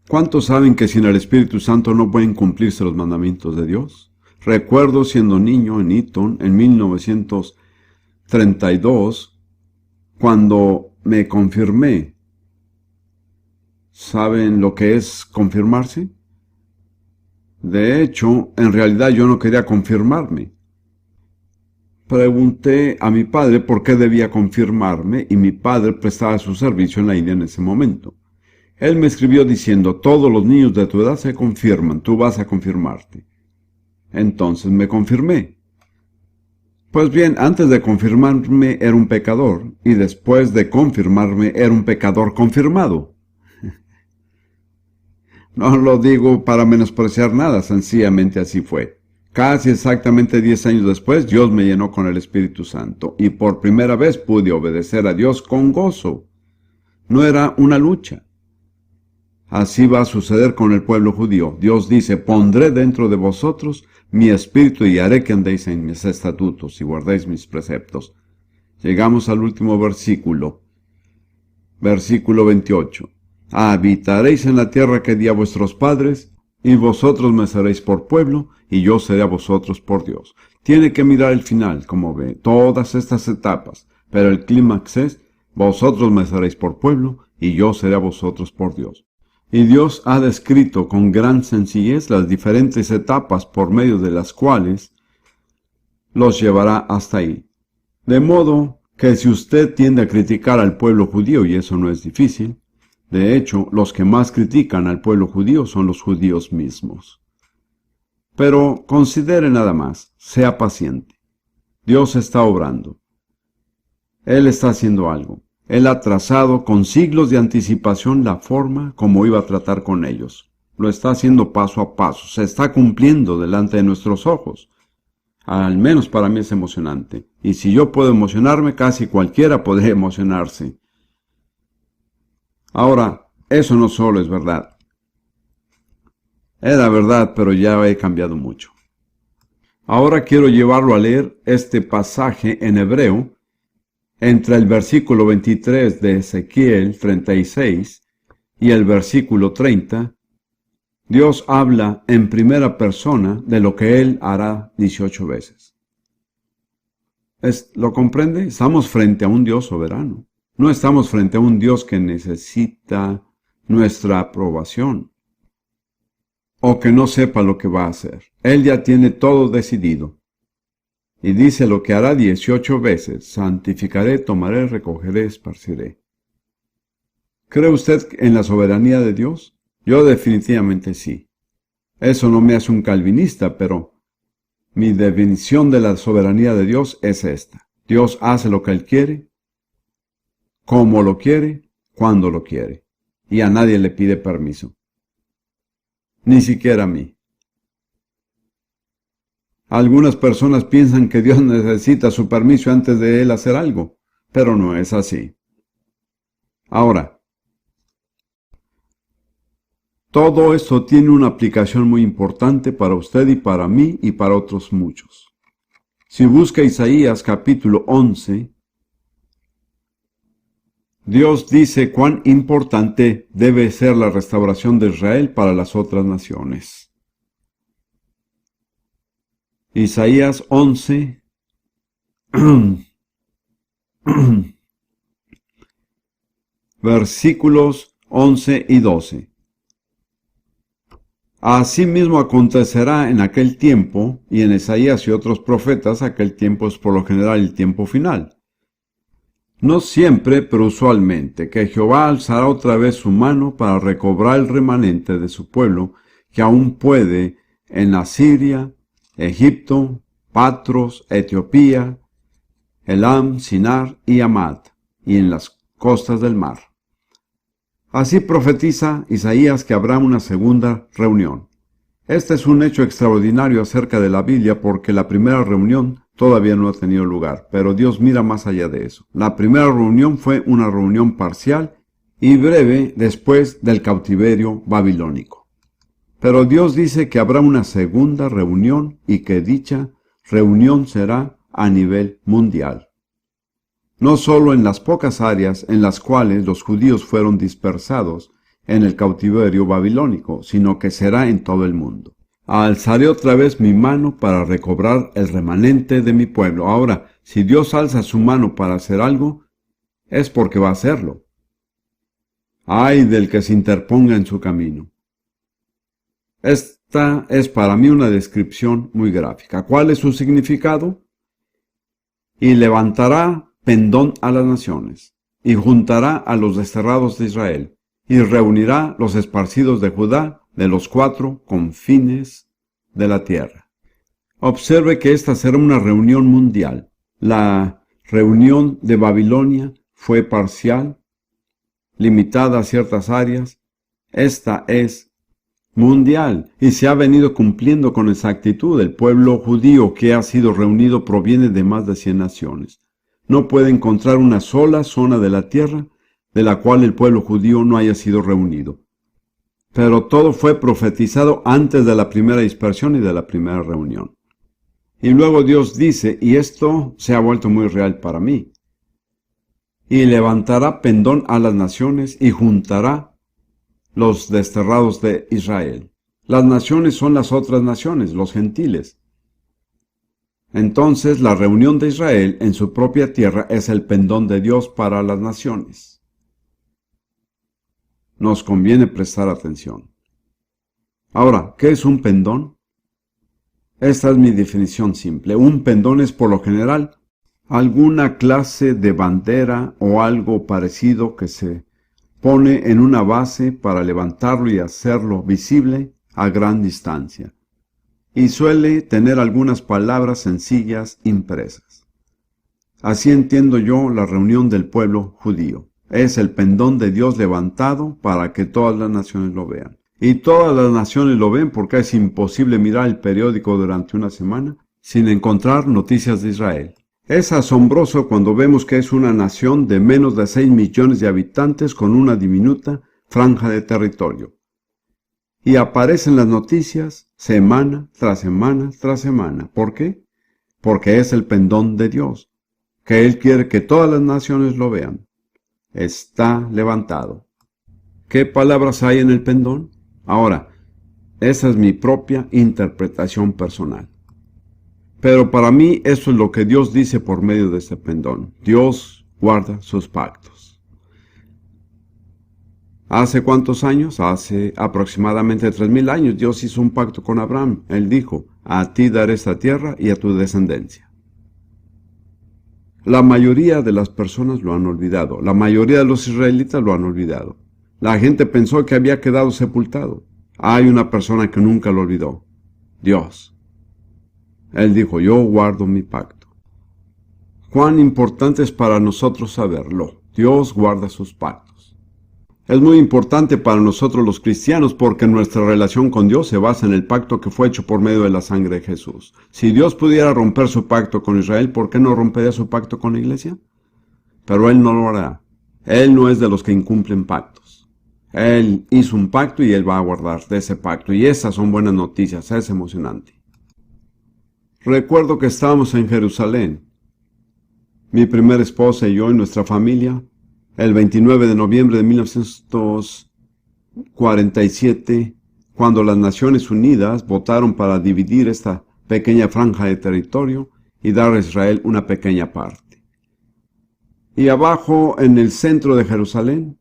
[SPEAKER 1] ¿Cuántos saben que sin el Espíritu Santo no pueden cumplirse los mandamientos de Dios? Recuerdo siendo niño en Eton en 1932, cuando me confirmé. ¿Saben lo que es confirmarse? De hecho, en realidad yo no quería confirmarme. Pregunté a mi padre por qué debía confirmarme y mi padre prestaba su servicio en la India en ese momento. Él me escribió diciendo, todos los niños de tu edad se confirman, tú vas a confirmarte. Entonces me confirmé. Pues bien, antes de confirmarme era un pecador y después de confirmarme era un pecador confirmado. No lo digo para menospreciar nada, sencillamente así fue. Casi exactamente 10 años después, Dios me llenó con el Espíritu Santo y por primera vez pude obedecer a Dios con gozo. No era una lucha. Así va a suceder con el pueblo judío. Dios dice, pondré dentro de vosotros mi espíritu y haré que andéis en mis estatutos y guardéis mis preceptos. Llegamos al último versículo. Versículo 28. Habitaréis en la tierra que di a vuestros padres, y vosotros me seréis por pueblo, y yo seré a vosotros por Dios. Tiene que mirar el final, como ve, todas estas etapas, pero el clímax es, vosotros me seréis por pueblo, y yo seré a vosotros por Dios. Y Dios ha descrito con gran sencillez las diferentes etapas por medio de las cuales los llevará hasta ahí. De modo que si usted tiende a criticar al pueblo judío, y eso no es difícil, de hecho, los que más critican al pueblo judío son los judíos mismos. Pero considere nada más, sea paciente. Dios está obrando. Él está haciendo algo. Él ha trazado con siglos de anticipación la forma como iba a tratar con ellos. Lo está haciendo paso a paso. Se está cumpliendo delante de nuestros ojos. Al menos para mí es emocionante. Y si yo puedo emocionarme, casi cualquiera podría emocionarse. Ahora, eso no solo es verdad. Era verdad, pero ya he cambiado mucho. Ahora quiero llevarlo a leer este pasaje en hebreo, entre el versículo 23 de Ezequiel 36 y el versículo 30. Dios habla en primera persona de lo que Él hará 18 veces. ¿Lo comprende? Estamos frente a un Dios soberano. No estamos frente a un Dios que necesita nuestra aprobación o que no sepa lo que va a hacer. Él ya tiene todo decidido. Y dice lo que hará 18 veces. Santificaré, tomaré, recogeré, esparciré. ¿Cree usted en la soberanía de Dios? Yo definitivamente sí. Eso no me hace un calvinista, pero mi definición de la soberanía de Dios es esta. Dios hace lo que Él quiere, como lo quiere, cuando lo quiere. Y a nadie le pide permiso. Ni siquiera a mí. Algunas personas piensan que Dios necesita su permiso antes de Él hacer algo, pero no es así. Ahora, todo esto tiene una aplicación muy importante para usted y para mí y para otros muchos. Si busca Isaías capítulo 11, Dios dice cuán importante debe ser la restauración de Israel para las otras naciones. Isaías 11, versículos 11 y 12. Asimismo acontecerá en aquel tiempo, y en Isaías y otros profetas, aquel tiempo es por lo general el tiempo final. No siempre, pero usualmente, que Jehová alzará otra vez su mano para recobrar el remanente de su pueblo, que aún puede en Asiria, Egipto, Patros, Etiopía, Elam, Sinar y Amad, y en las costas del mar. Así profetiza Isaías que habrá una segunda reunión. Este es un hecho extraordinario acerca de la Biblia porque la primera reunión todavía no ha tenido lugar, pero Dios mira más allá de eso. La primera reunión fue una reunión parcial y breve después del cautiverio babilónico. Pero Dios dice que habrá una segunda reunión y que dicha reunión será a nivel mundial. No solo en las pocas áreas en las cuales los judíos fueron dispersados en el cautiverio babilónico, sino que será en todo el mundo. Alzaré otra vez mi mano para recobrar el remanente de mi pueblo. Ahora, si Dios alza su mano para hacer algo, es porque va a hacerlo. Ay del que se interponga en su camino. Esta es para mí una descripción muy gráfica. ¿Cuál es su significado? Y levantará pendón a las naciones, y juntará a los desterrados de Israel, y reunirá los esparcidos de Judá de los 4 confines de la tierra. Observe que esta será una reunión mundial. La reunión de Babilonia fue parcial, limitada a ciertas áreas. Esta es mundial y se ha venido cumpliendo con exactitud. El pueblo judío que ha sido reunido proviene de más de 100 naciones. No puede encontrar una sola zona de la tierra de la cual el pueblo judío no haya sido reunido. Pero todo fue profetizado antes de la primera dispersión y de la primera reunión. Y luego Dios dice, y esto se ha vuelto muy real para mí, y levantará pendón a las naciones y juntará los desterrados de Israel. Las naciones son las otras naciones, los gentiles. Entonces la reunión de Israel en su propia tierra es el pendón de Dios para las naciones. Nos conviene prestar atención. Ahora, ¿qué es un pendón? Esta es mi definición simple. Un pendón es por lo general alguna clase de bandera o algo parecido que se pone en una base para levantarlo y hacerlo visible a gran distancia. Y suele tener algunas palabras sencillas impresas. Así entiendo yo la reunión del pueblo judío. Es el pendón de Dios levantado para que todas las naciones lo vean. Y todas las naciones lo ven porque es imposible mirar el periódico durante una semana sin encontrar noticias de Israel. Es asombroso cuando vemos que es una nación de menos de 6 millones de habitantes con una diminuta franja de territorio. Y aparecen las noticias semana tras semana tras semana. ¿Por qué? Porque es el pendón de Dios, que Él quiere que todas las naciones lo vean. Está levantado. ¿Qué palabras hay en el pendón? Ahora, esa es mi propia interpretación personal. Pero para mí eso es lo que Dios dice por medio de este pendón. Dios guarda sus pactos. ¿Hace cuántos años? Hace aproximadamente 3000 años Dios hizo un pacto con Abraham. Él dijo, a ti daré esta tierra y a tu descendencia. La mayoría de las personas lo han olvidado. La mayoría de los israelitas lo han olvidado. La gente pensó que había quedado sepultado. Hay una persona que nunca lo olvidó: Dios. Él dijo: yo guardo mi pacto. Cuán importante es para nosotros saberlo. Dios guarda sus pactos. Es muy importante para nosotros los cristianos porque nuestra relación con Dios se basa en el pacto que fue hecho por medio de la sangre de Jesús. Si Dios pudiera romper su pacto con Israel, ¿por qué no rompería su pacto con la iglesia? Pero Él no lo hará. Él no es de los que incumplen pactos. Él hizo un pacto y Él va a guardar de ese pacto. Y esas son buenas noticias, es emocionante. Recuerdo que estábamos en Jerusalén, mi primera esposa y yo y nuestra familia, el 29 de noviembre de 1947, cuando las Naciones Unidas votaron para dividir esta pequeña franja de territorio y dar a Israel una pequeña parte. Y abajo, en el centro de Jerusalén,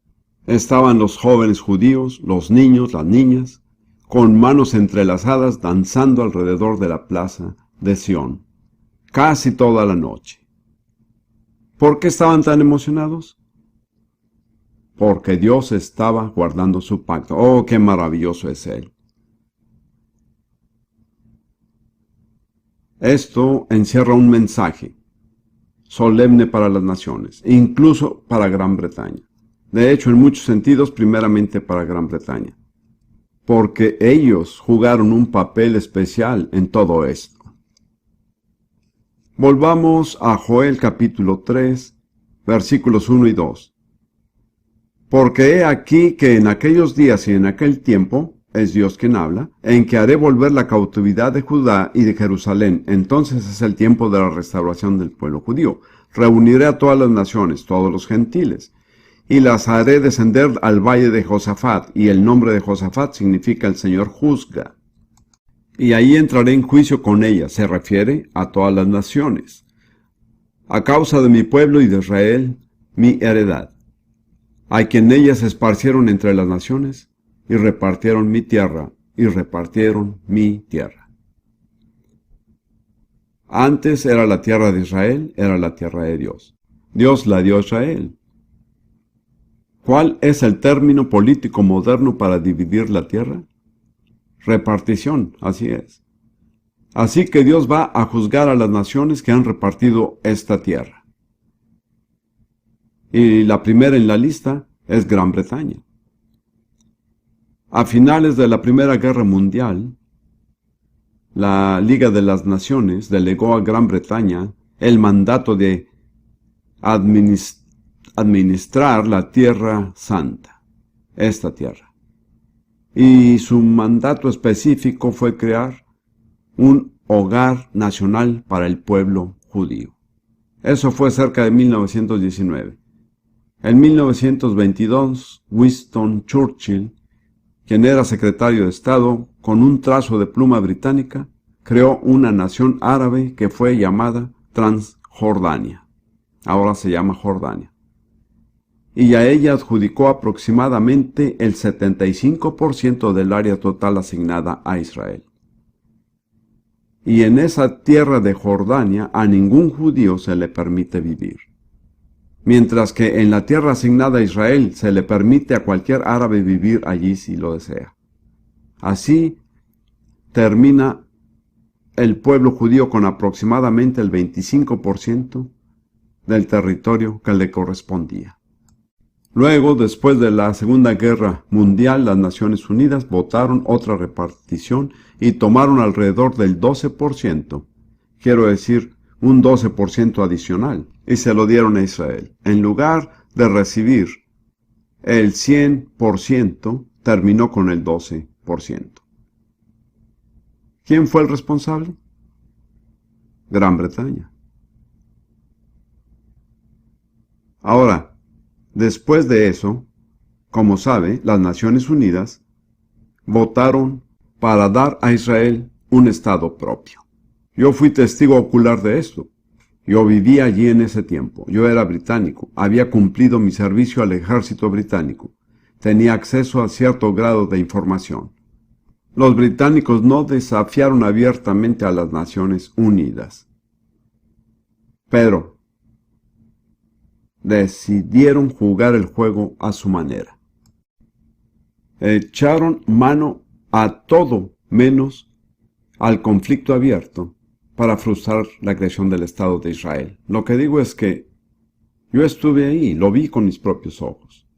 [SPEAKER 1] estaban los jóvenes judíos, los niños, las niñas, con manos entrelazadas danzando alrededor de la plaza de Sión, casi toda la noche. ¿Por qué estaban tan emocionados? Porque Dios estaba guardando su pacto. ¡Oh, qué maravilloso es Él! Esto encierra un mensaje solemne para las naciones, incluso para Gran Bretaña. De hecho, en muchos sentidos, primeramente para Gran Bretaña, porque ellos jugaron un papel especial en todo esto. Volvamos a Joel capítulo 3, versículos 1 y 2. Porque he aquí que en aquellos días y en aquel tiempo, es Dios quien habla, en que haré volver la cautividad de Judá y de Jerusalén. Entonces es el tiempo de la restauración del pueblo judío. Reuniré a todas las naciones, todos los gentiles, y las haré descender al valle de Josafat, y el nombre de Josafat significa el Señor juzga. Y ahí entraré en juicio con ellas, se refiere a todas las naciones, a causa de mi pueblo y de Israel, mi heredad, a quien ellas esparcieron entre las naciones, y repartieron mi tierra, y repartieron mi tierra. Antes era la tierra de Israel, era la tierra de Dios. Dios la dio a Israel. ¿Cuál es el término político moderno para dividir la tierra? Repartición, así es. Así que Dios va a juzgar a las naciones que han repartido esta tierra. Y la primera en la lista es Gran Bretaña. A finales de la Primera Guerra Mundial, la Liga de las Naciones delegó a Gran Bretaña el mandato de administrar la Tierra Santa, esta tierra. Y su mandato específico fue crear un hogar nacional para el pueblo judío. Eso fue cerca de 1919. En 1922, Winston Churchill, quien era secretario de Estado, con un trazo de pluma británica, creó una nación árabe que fue llamada Transjordania. Ahora se llama Jordania. Y a ella adjudicó aproximadamente el 75% del área total asignada a Israel. Y en esa tierra de Jordania a ningún judío se le permite vivir. Mientras que en la tierra asignada a Israel se le permite a cualquier árabe vivir allí si lo desea. Así termina el pueblo judío con aproximadamente el 25% del territorio que le correspondía. Luego, después de la Segunda Guerra Mundial, las Naciones Unidas votaron otra repartición y tomaron alrededor del 12%, quiero decir, un 12% adicional, y se lo dieron a Israel. En lugar de recibir el 100%, terminó con el 12%. ¿Quién fue el responsable? Gran Bretaña. Ahora, después de eso, como sabe, las Naciones Unidas votaron para dar a Israel un estado propio. Yo fui testigo ocular de esto. Yo vivía allí en ese tiempo. Yo era británico. Había cumplido mi servicio al ejército británico. Tenía acceso a cierto grado de información. Los británicos no desafiaron abiertamente a las Naciones Unidas, pero decidieron jugar el juego a su manera. Echaron mano a todo menos al conflicto abierto para frustrar la creación del Estado de Israel. Lo que digo es que yo estuve ahí, lo vi con mis propios ojos,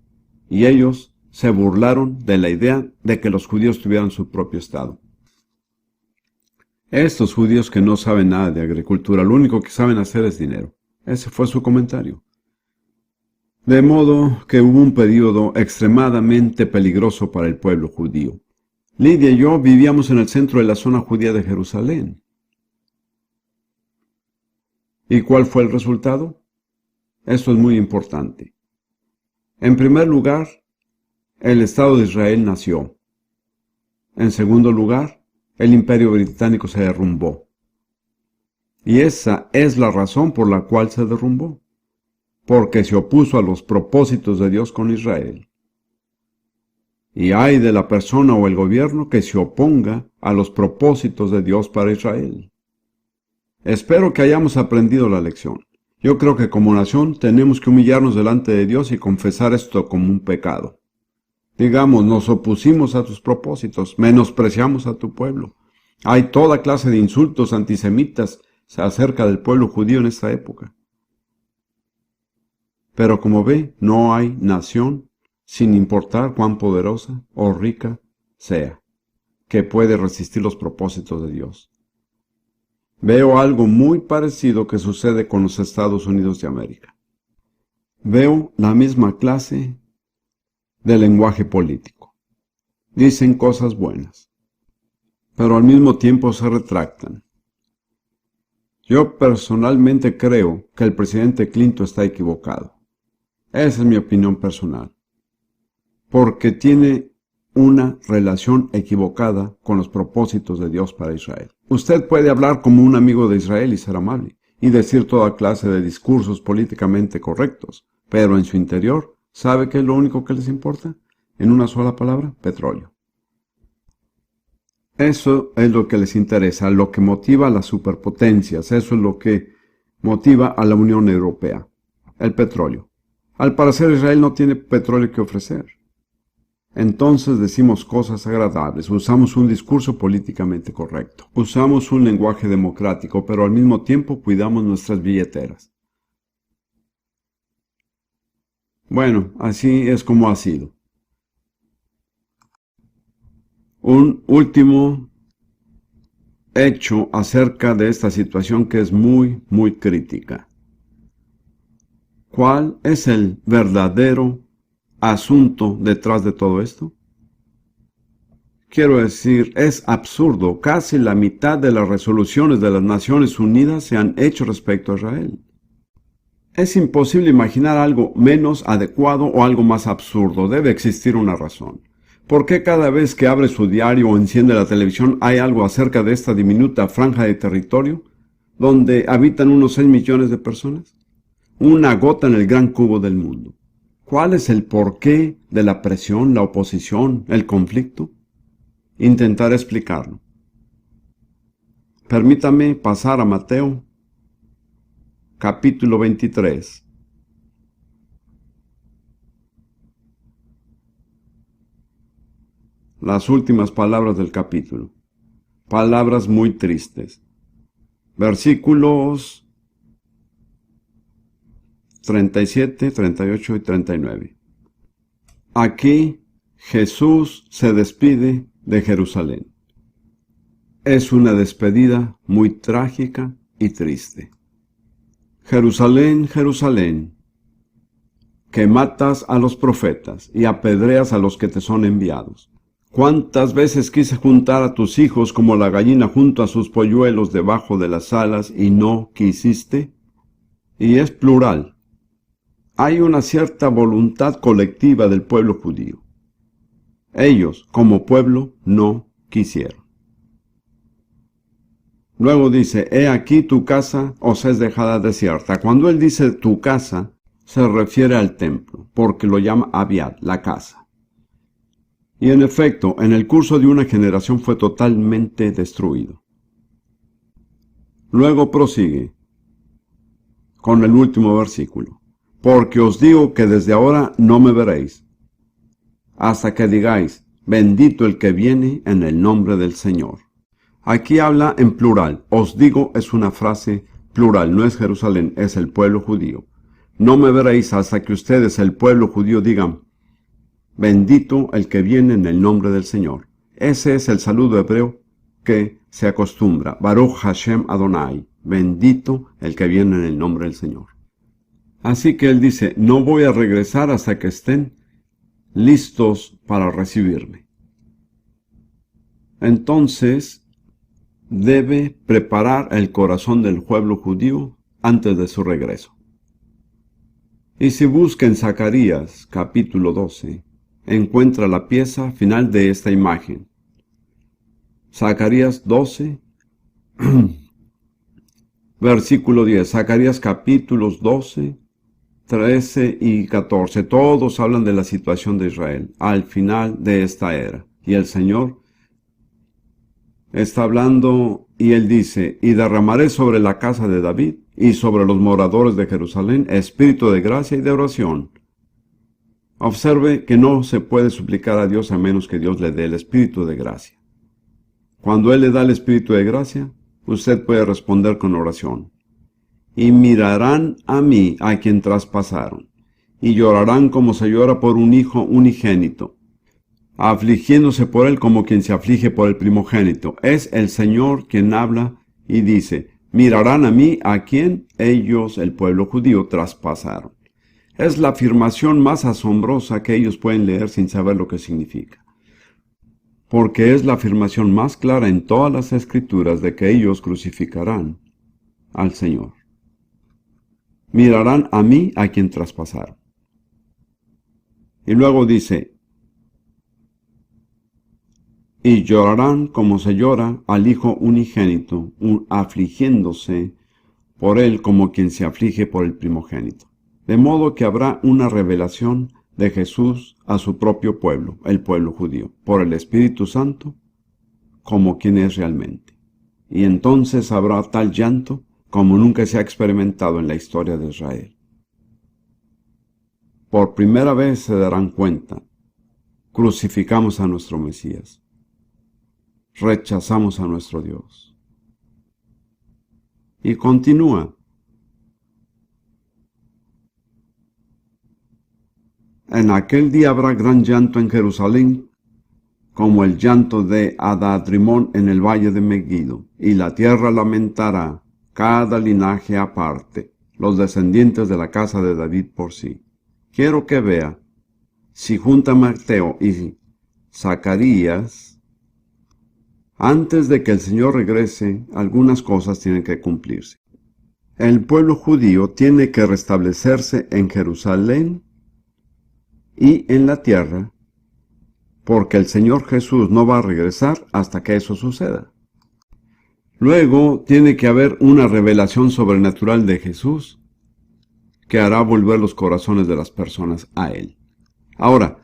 [SPEAKER 1] y ellos se burlaron de la idea de que los judíos tuvieran su propio Estado. Estos judíos que no saben nada de agricultura, lo único que saben hacer es dinero. Ese fue su comentario. De modo que hubo un periodo extremadamente peligroso para el pueblo judío. Lidia y yo vivíamos en el centro de la zona judía de Jerusalén. ¿Y cuál fue el resultado? Esto es muy importante. En primer lugar, el Estado de Israel nació. En segundo lugar, el Imperio Británico se derrumbó. Y esa es la razón por la cual se derrumbó. Porque se opuso a los propósitos de Dios con Israel. Y ay de la persona o el gobierno que se oponga a los propósitos de Dios para Israel. Espero que hayamos aprendido la lección. Yo creo que como nación tenemos que humillarnos delante de Dios y confesar esto como un pecado. Digamos, nos opusimos a tus propósitos, menospreciamos a tu pueblo. Hay toda clase de insultos antisemitas acerca del pueblo judío en esta época. Pero como ve, no hay nación, sin importar cuán poderosa o rica sea, que puede resistir los propósitos de Dios. Veo algo muy parecido que sucede con los Estados Unidos de América. Veo la misma clase de lenguaje político. Dicen cosas buenas, pero al mismo tiempo se retractan. Yo personalmente creo que el presidente Clinton está equivocado. Esa es mi opinión personal. Porque tiene una relación equivocada con los propósitos de Dios para Israel. Usted puede hablar como un amigo de Israel y ser amable, y decir toda clase de discursos políticamente correctos, pero en su interior, ¿sabe qué es lo único que les importa? En una sola palabra, petróleo. Eso es lo que les interesa, lo que motiva a las superpotencias, eso es lo que motiva a la Unión Europea, el petróleo. Al parecer Israel no tiene petróleo que ofrecer. Entonces decimos cosas agradables, usamos un discurso políticamente correcto, usamos un lenguaje democrático, pero al mismo tiempo cuidamos nuestras billeteras. Bueno, así es como ha sido. Un último hecho acerca de esta situación que es muy crítica. ¿Cuál es el verdadero asunto detrás de todo esto? Quiero decir, es absurdo. Casi la mitad de las resoluciones de las Naciones Unidas se han hecho respecto a Israel. Es imposible imaginar algo menos adecuado o algo más absurdo. Debe existir una razón. ¿Por qué cada vez que abre su diario o enciende la televisión hay algo acerca de esta diminuta franja de territorio donde habitan unos 6 millones de personas? Una gota en el gran cubo del mundo. ¿Cuál es el porqué de la presión, la oposición, el conflicto? Intentaré explicarlo. Permítame pasar a Mateo, capítulo 23. Las últimas palabras del capítulo. Palabras muy tristes. Versículos 37, 38 y 39. Aquí Jesús se despide de Jerusalén. Es una despedida muy trágica y triste. Jerusalén, Jerusalén, que matas a los profetas y apedreas a los que te son enviados. ¿Cuántas veces quise juntar a tus hijos como la gallina junto a sus polluelos debajo de las alas y no quisiste? Y es plural. Hay una cierta voluntad colectiva del pueblo judío. Ellos, como pueblo, no quisieron. Luego dice, he aquí tu casa os es dejada desierta. Cuando él dice tu casa, se refiere al templo, porque lo llama Abiad, la casa. Y en efecto, en el curso de una generación fue totalmente destruido. Luego prosigue con el último versículo. Porque os digo que desde ahora no me veréis, hasta que digáis, Bendito el que viene en el nombre del Señor. Aquí habla en plural. Os digo es una frase plural, no es Jerusalén, es el pueblo judío. No me veréis hasta que ustedes, el pueblo judío, digan, bendito el que viene en el nombre del Señor. Ese es el saludo hebreo que se acostumbra. Baruch Hashem Adonai. Bendito el que viene en el nombre del Señor. Así que él dice, no voy a regresar hasta que estén listos para recibirme. Entonces, debe preparar el corazón del pueblo judío antes de su regreso. Y si busca en Zacarías capítulo 12, encuentra la pieza final de esta imagen. Zacarías 12, versículo 10. Zacarías capítulos 12, 13 y 14. Todos hablan de la situación de Israel al final de esta era. Y el Señor está hablando y él dice, y derramaré sobre la casa de David y sobre los moradores de Jerusalén espíritu de gracia y de oración. Observe que no se puede suplicar a Dios a menos que Dios le dé el espíritu de gracia. Cuando Él le da el espíritu de gracia, usted puede responder con oración. Y mirarán a mí a quien traspasaron, y llorarán como se llora por un hijo unigénito, afligiéndose por él como quien se aflige por el primogénito. Es el Señor quien habla y dice, mirarán a mí a quien ellos, el pueblo judío, traspasaron. Es la afirmación más asombrosa que ellos pueden leer sin saber lo que significa. Porque es la afirmación más clara en todas las Escrituras de que ellos crucificarán al Señor. Mirarán a mí a quien traspasaron. Y luego dice, y llorarán como se llora al hijo unigénito, afligiéndose por él como quien se aflige por el primogénito. De modo que habrá una revelación de Jesús a su propio pueblo, el pueblo judío, por el Espíritu Santo, como quien es realmente. Y entonces habrá tal llanto como nunca se ha experimentado en la historia de Israel. Por primera vez se darán cuenta, crucificamos a nuestro Mesías, rechazamos a nuestro Dios. Y continúa. En aquel día habrá gran llanto en Jerusalén, como el llanto de Adadrimón en el valle de Megiddo, y la tierra lamentará, cada linaje aparte, los descendientes de la casa de David por sí. Quiero que vea, si junta Mateo y Zacarías, antes de que el Señor regrese, algunas cosas tienen que cumplirse. El pueblo judío tiene que restablecerse en Jerusalén y en la tierra, porque el Señor Jesús no va a regresar hasta que eso suceda. Luego tiene que haber una revelación sobrenatural de Jesús que hará volver los corazones de las personas a Él. Ahora,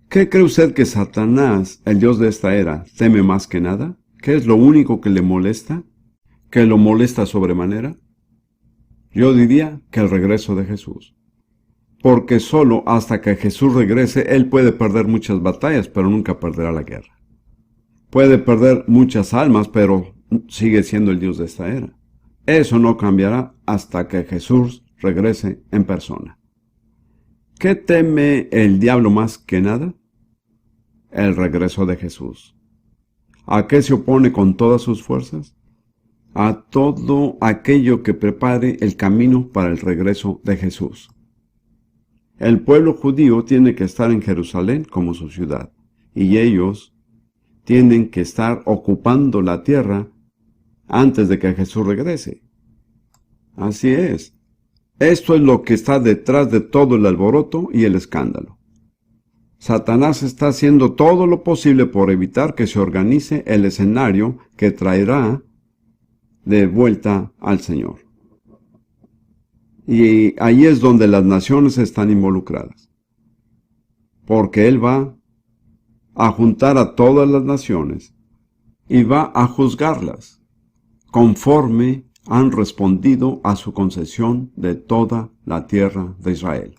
[SPEAKER 1] ¿qué cree usted que Satanás, el Dios de esta era, teme más que nada? ¿Qué es lo único que le molesta? ¿Que lo molesta sobremanera? Yo diría que el regreso de Jesús. Porque solo hasta que Jesús regrese, Él puede perder muchas batallas, pero nunca perderá la guerra. Puede perder muchas almas, pero sigue siendo el Dios de esta era. Eso no cambiará hasta que Jesús regrese en persona. ¿Qué teme el diablo más que nada? El regreso de Jesús. ¿A qué se opone con todas sus fuerzas? A todo aquello que prepare el camino para el regreso de Jesús. El pueblo judío tiene que estar en Jerusalén como su ciudad, y ellos tienen que estar ocupando la tierra antes de que Jesús regrese. Así es. Esto es lo que está detrás de todo el alboroto y el escándalo. Satanás está haciendo todo lo posible por evitar que se organice el escenario que traerá de vuelta al Señor. Y ahí es donde las naciones están involucradas. Porque Él va a juntar a todas las naciones y va a juzgarlas conforme han respondido a su concesión de toda la tierra de Israel.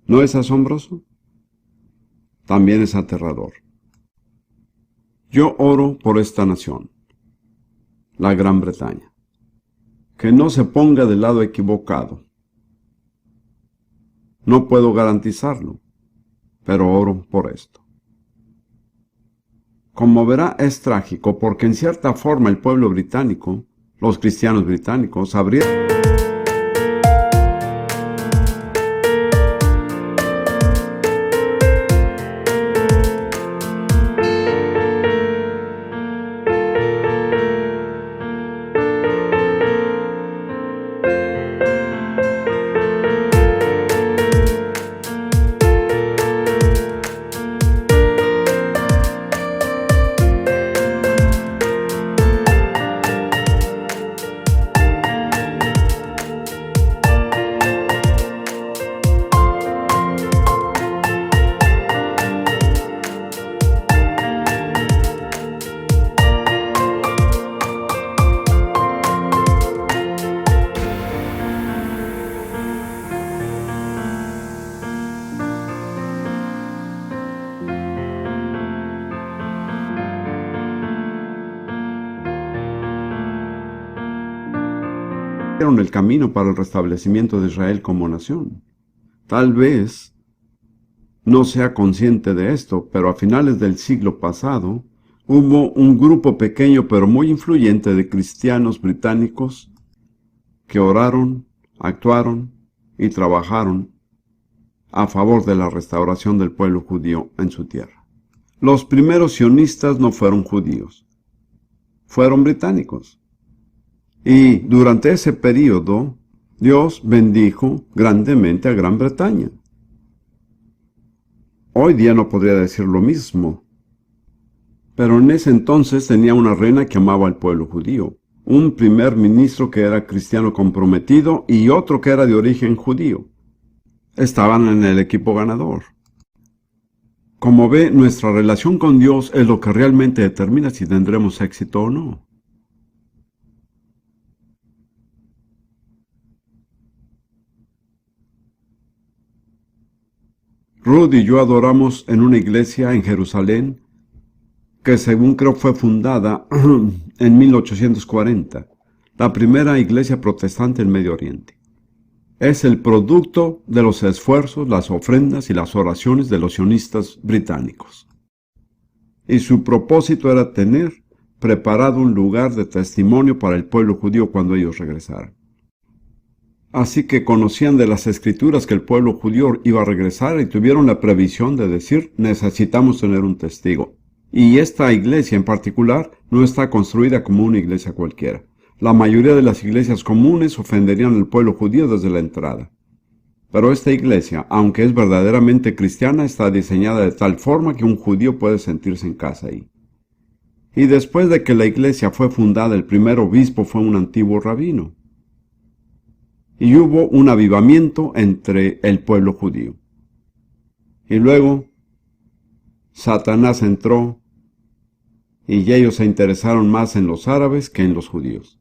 [SPEAKER 1] ¿No es asombroso? también es aterrador. Yo oro por esta nación, la Gran Bretaña, que no se ponga del lado equivocado. No puedo garantizarlo, pero oro por esto. Como verá, es trágico porque en cierta forma el pueblo británico, los cristianos británicos, abrieron el camino para el restablecimiento de Israel como nación. Tal vez no sea consciente de esto, pero a finales del siglo pasado hubo un grupo pequeño pero muy influyente de cristianos británicos que oraron, actuaron y trabajaron a favor de la restauración del pueblo judío en su tierra. Los primeros sionistas no fueron judíos, fueron británicos. Y durante ese período, Dios bendijo grandemente a Gran Bretaña. Hoy día no podría decir lo mismo, pero en ese entonces tenía una reina que amaba al pueblo judío, un primer ministro que era cristiano comprometido y otro que era de origen judío. Estaban en el equipo ganador. Como ve, nuestra relación con Dios es lo que realmente determina si tendremos éxito o no. Ruth y yo adoramos en una iglesia en Jerusalén que según creo fue fundada en 1840, la primera iglesia protestante en Medio Oriente. Es el producto de los esfuerzos, las ofrendas y las oraciones de los sionistas británicos. Y su propósito era tener preparado un lugar de testimonio para el pueblo judío cuando ellos regresaran. Así que conocían de las escrituras que el pueblo judío iba a regresar y tuvieron la previsión de decir, necesitamos tener un testigo. Y esta iglesia en particular no está construida como una iglesia cualquiera. La mayoría de las iglesias comunes ofenderían al pueblo judío desde la entrada. Pero esta iglesia, aunque es verdaderamente cristiana, está diseñada de tal forma que un judío puede sentirse en casa ahí. Y después de que la iglesia fue fundada, el primer obispo fue un antiguo rabino. Y hubo un avivamiento entre el pueblo judío. Y luego Satanás entró y ellos se interesaron más en los árabes que en los judíos.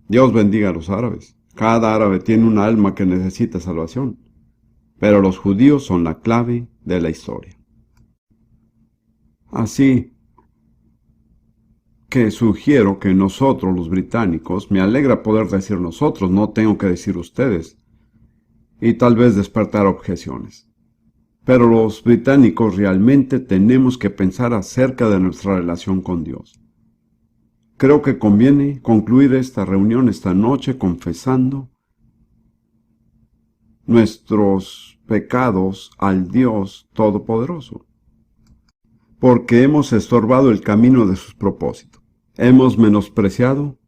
[SPEAKER 1] Dios bendiga a los árabes. Cada árabe tiene un alma que necesita salvación. Pero los judíos son la clave de la historia. Así que sugiero que nosotros, los británicos, me alegra poder decir nosotros, no tengo que decir ustedes, y tal vez despertar objeciones. Pero los británicos realmente tenemos que pensar acerca de nuestra relación con Dios. Creo que conviene concluir esta reunión esta noche confesando nuestros pecados al Dios Todopoderoso, porque hemos estorbado el camino de sus propósitos. Hemos menospreciado,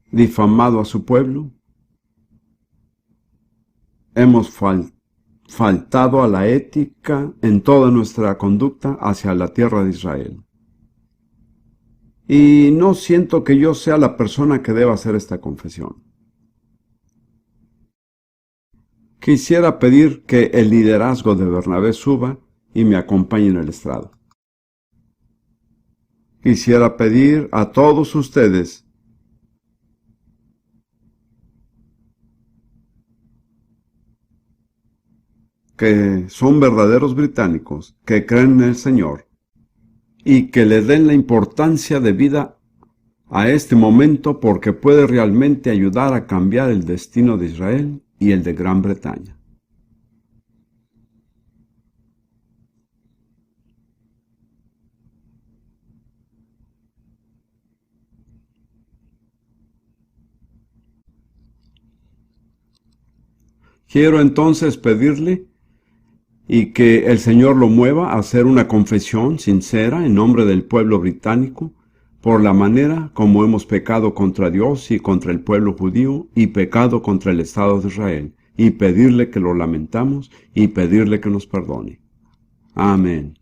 [SPEAKER 1] difamado a su pueblo, hemos faltado a la ética en toda nuestra conducta hacia la tierra de Israel. Y no siento que yo sea la persona que deba hacer esta confesión. Quisiera pedir que el liderazgo de Bernabé suba y me acompañe en el estrado. Quisiera pedir a todos ustedes que son verdaderos británicos, que creen en el Señor, y que le den la importancia de vida a este momento porque puede realmente ayudar a cambiar el destino de Israel y el de Gran Bretaña. Quiero entonces pedirle y que el Señor lo mueva a hacer una confesión sincera en nombre del pueblo británico por la manera como hemos pecado contra Dios y contra el pueblo judío y pecado contra el Estado de Israel, y pedirle que lo lamentamos y pedirle que nos perdone. Amén.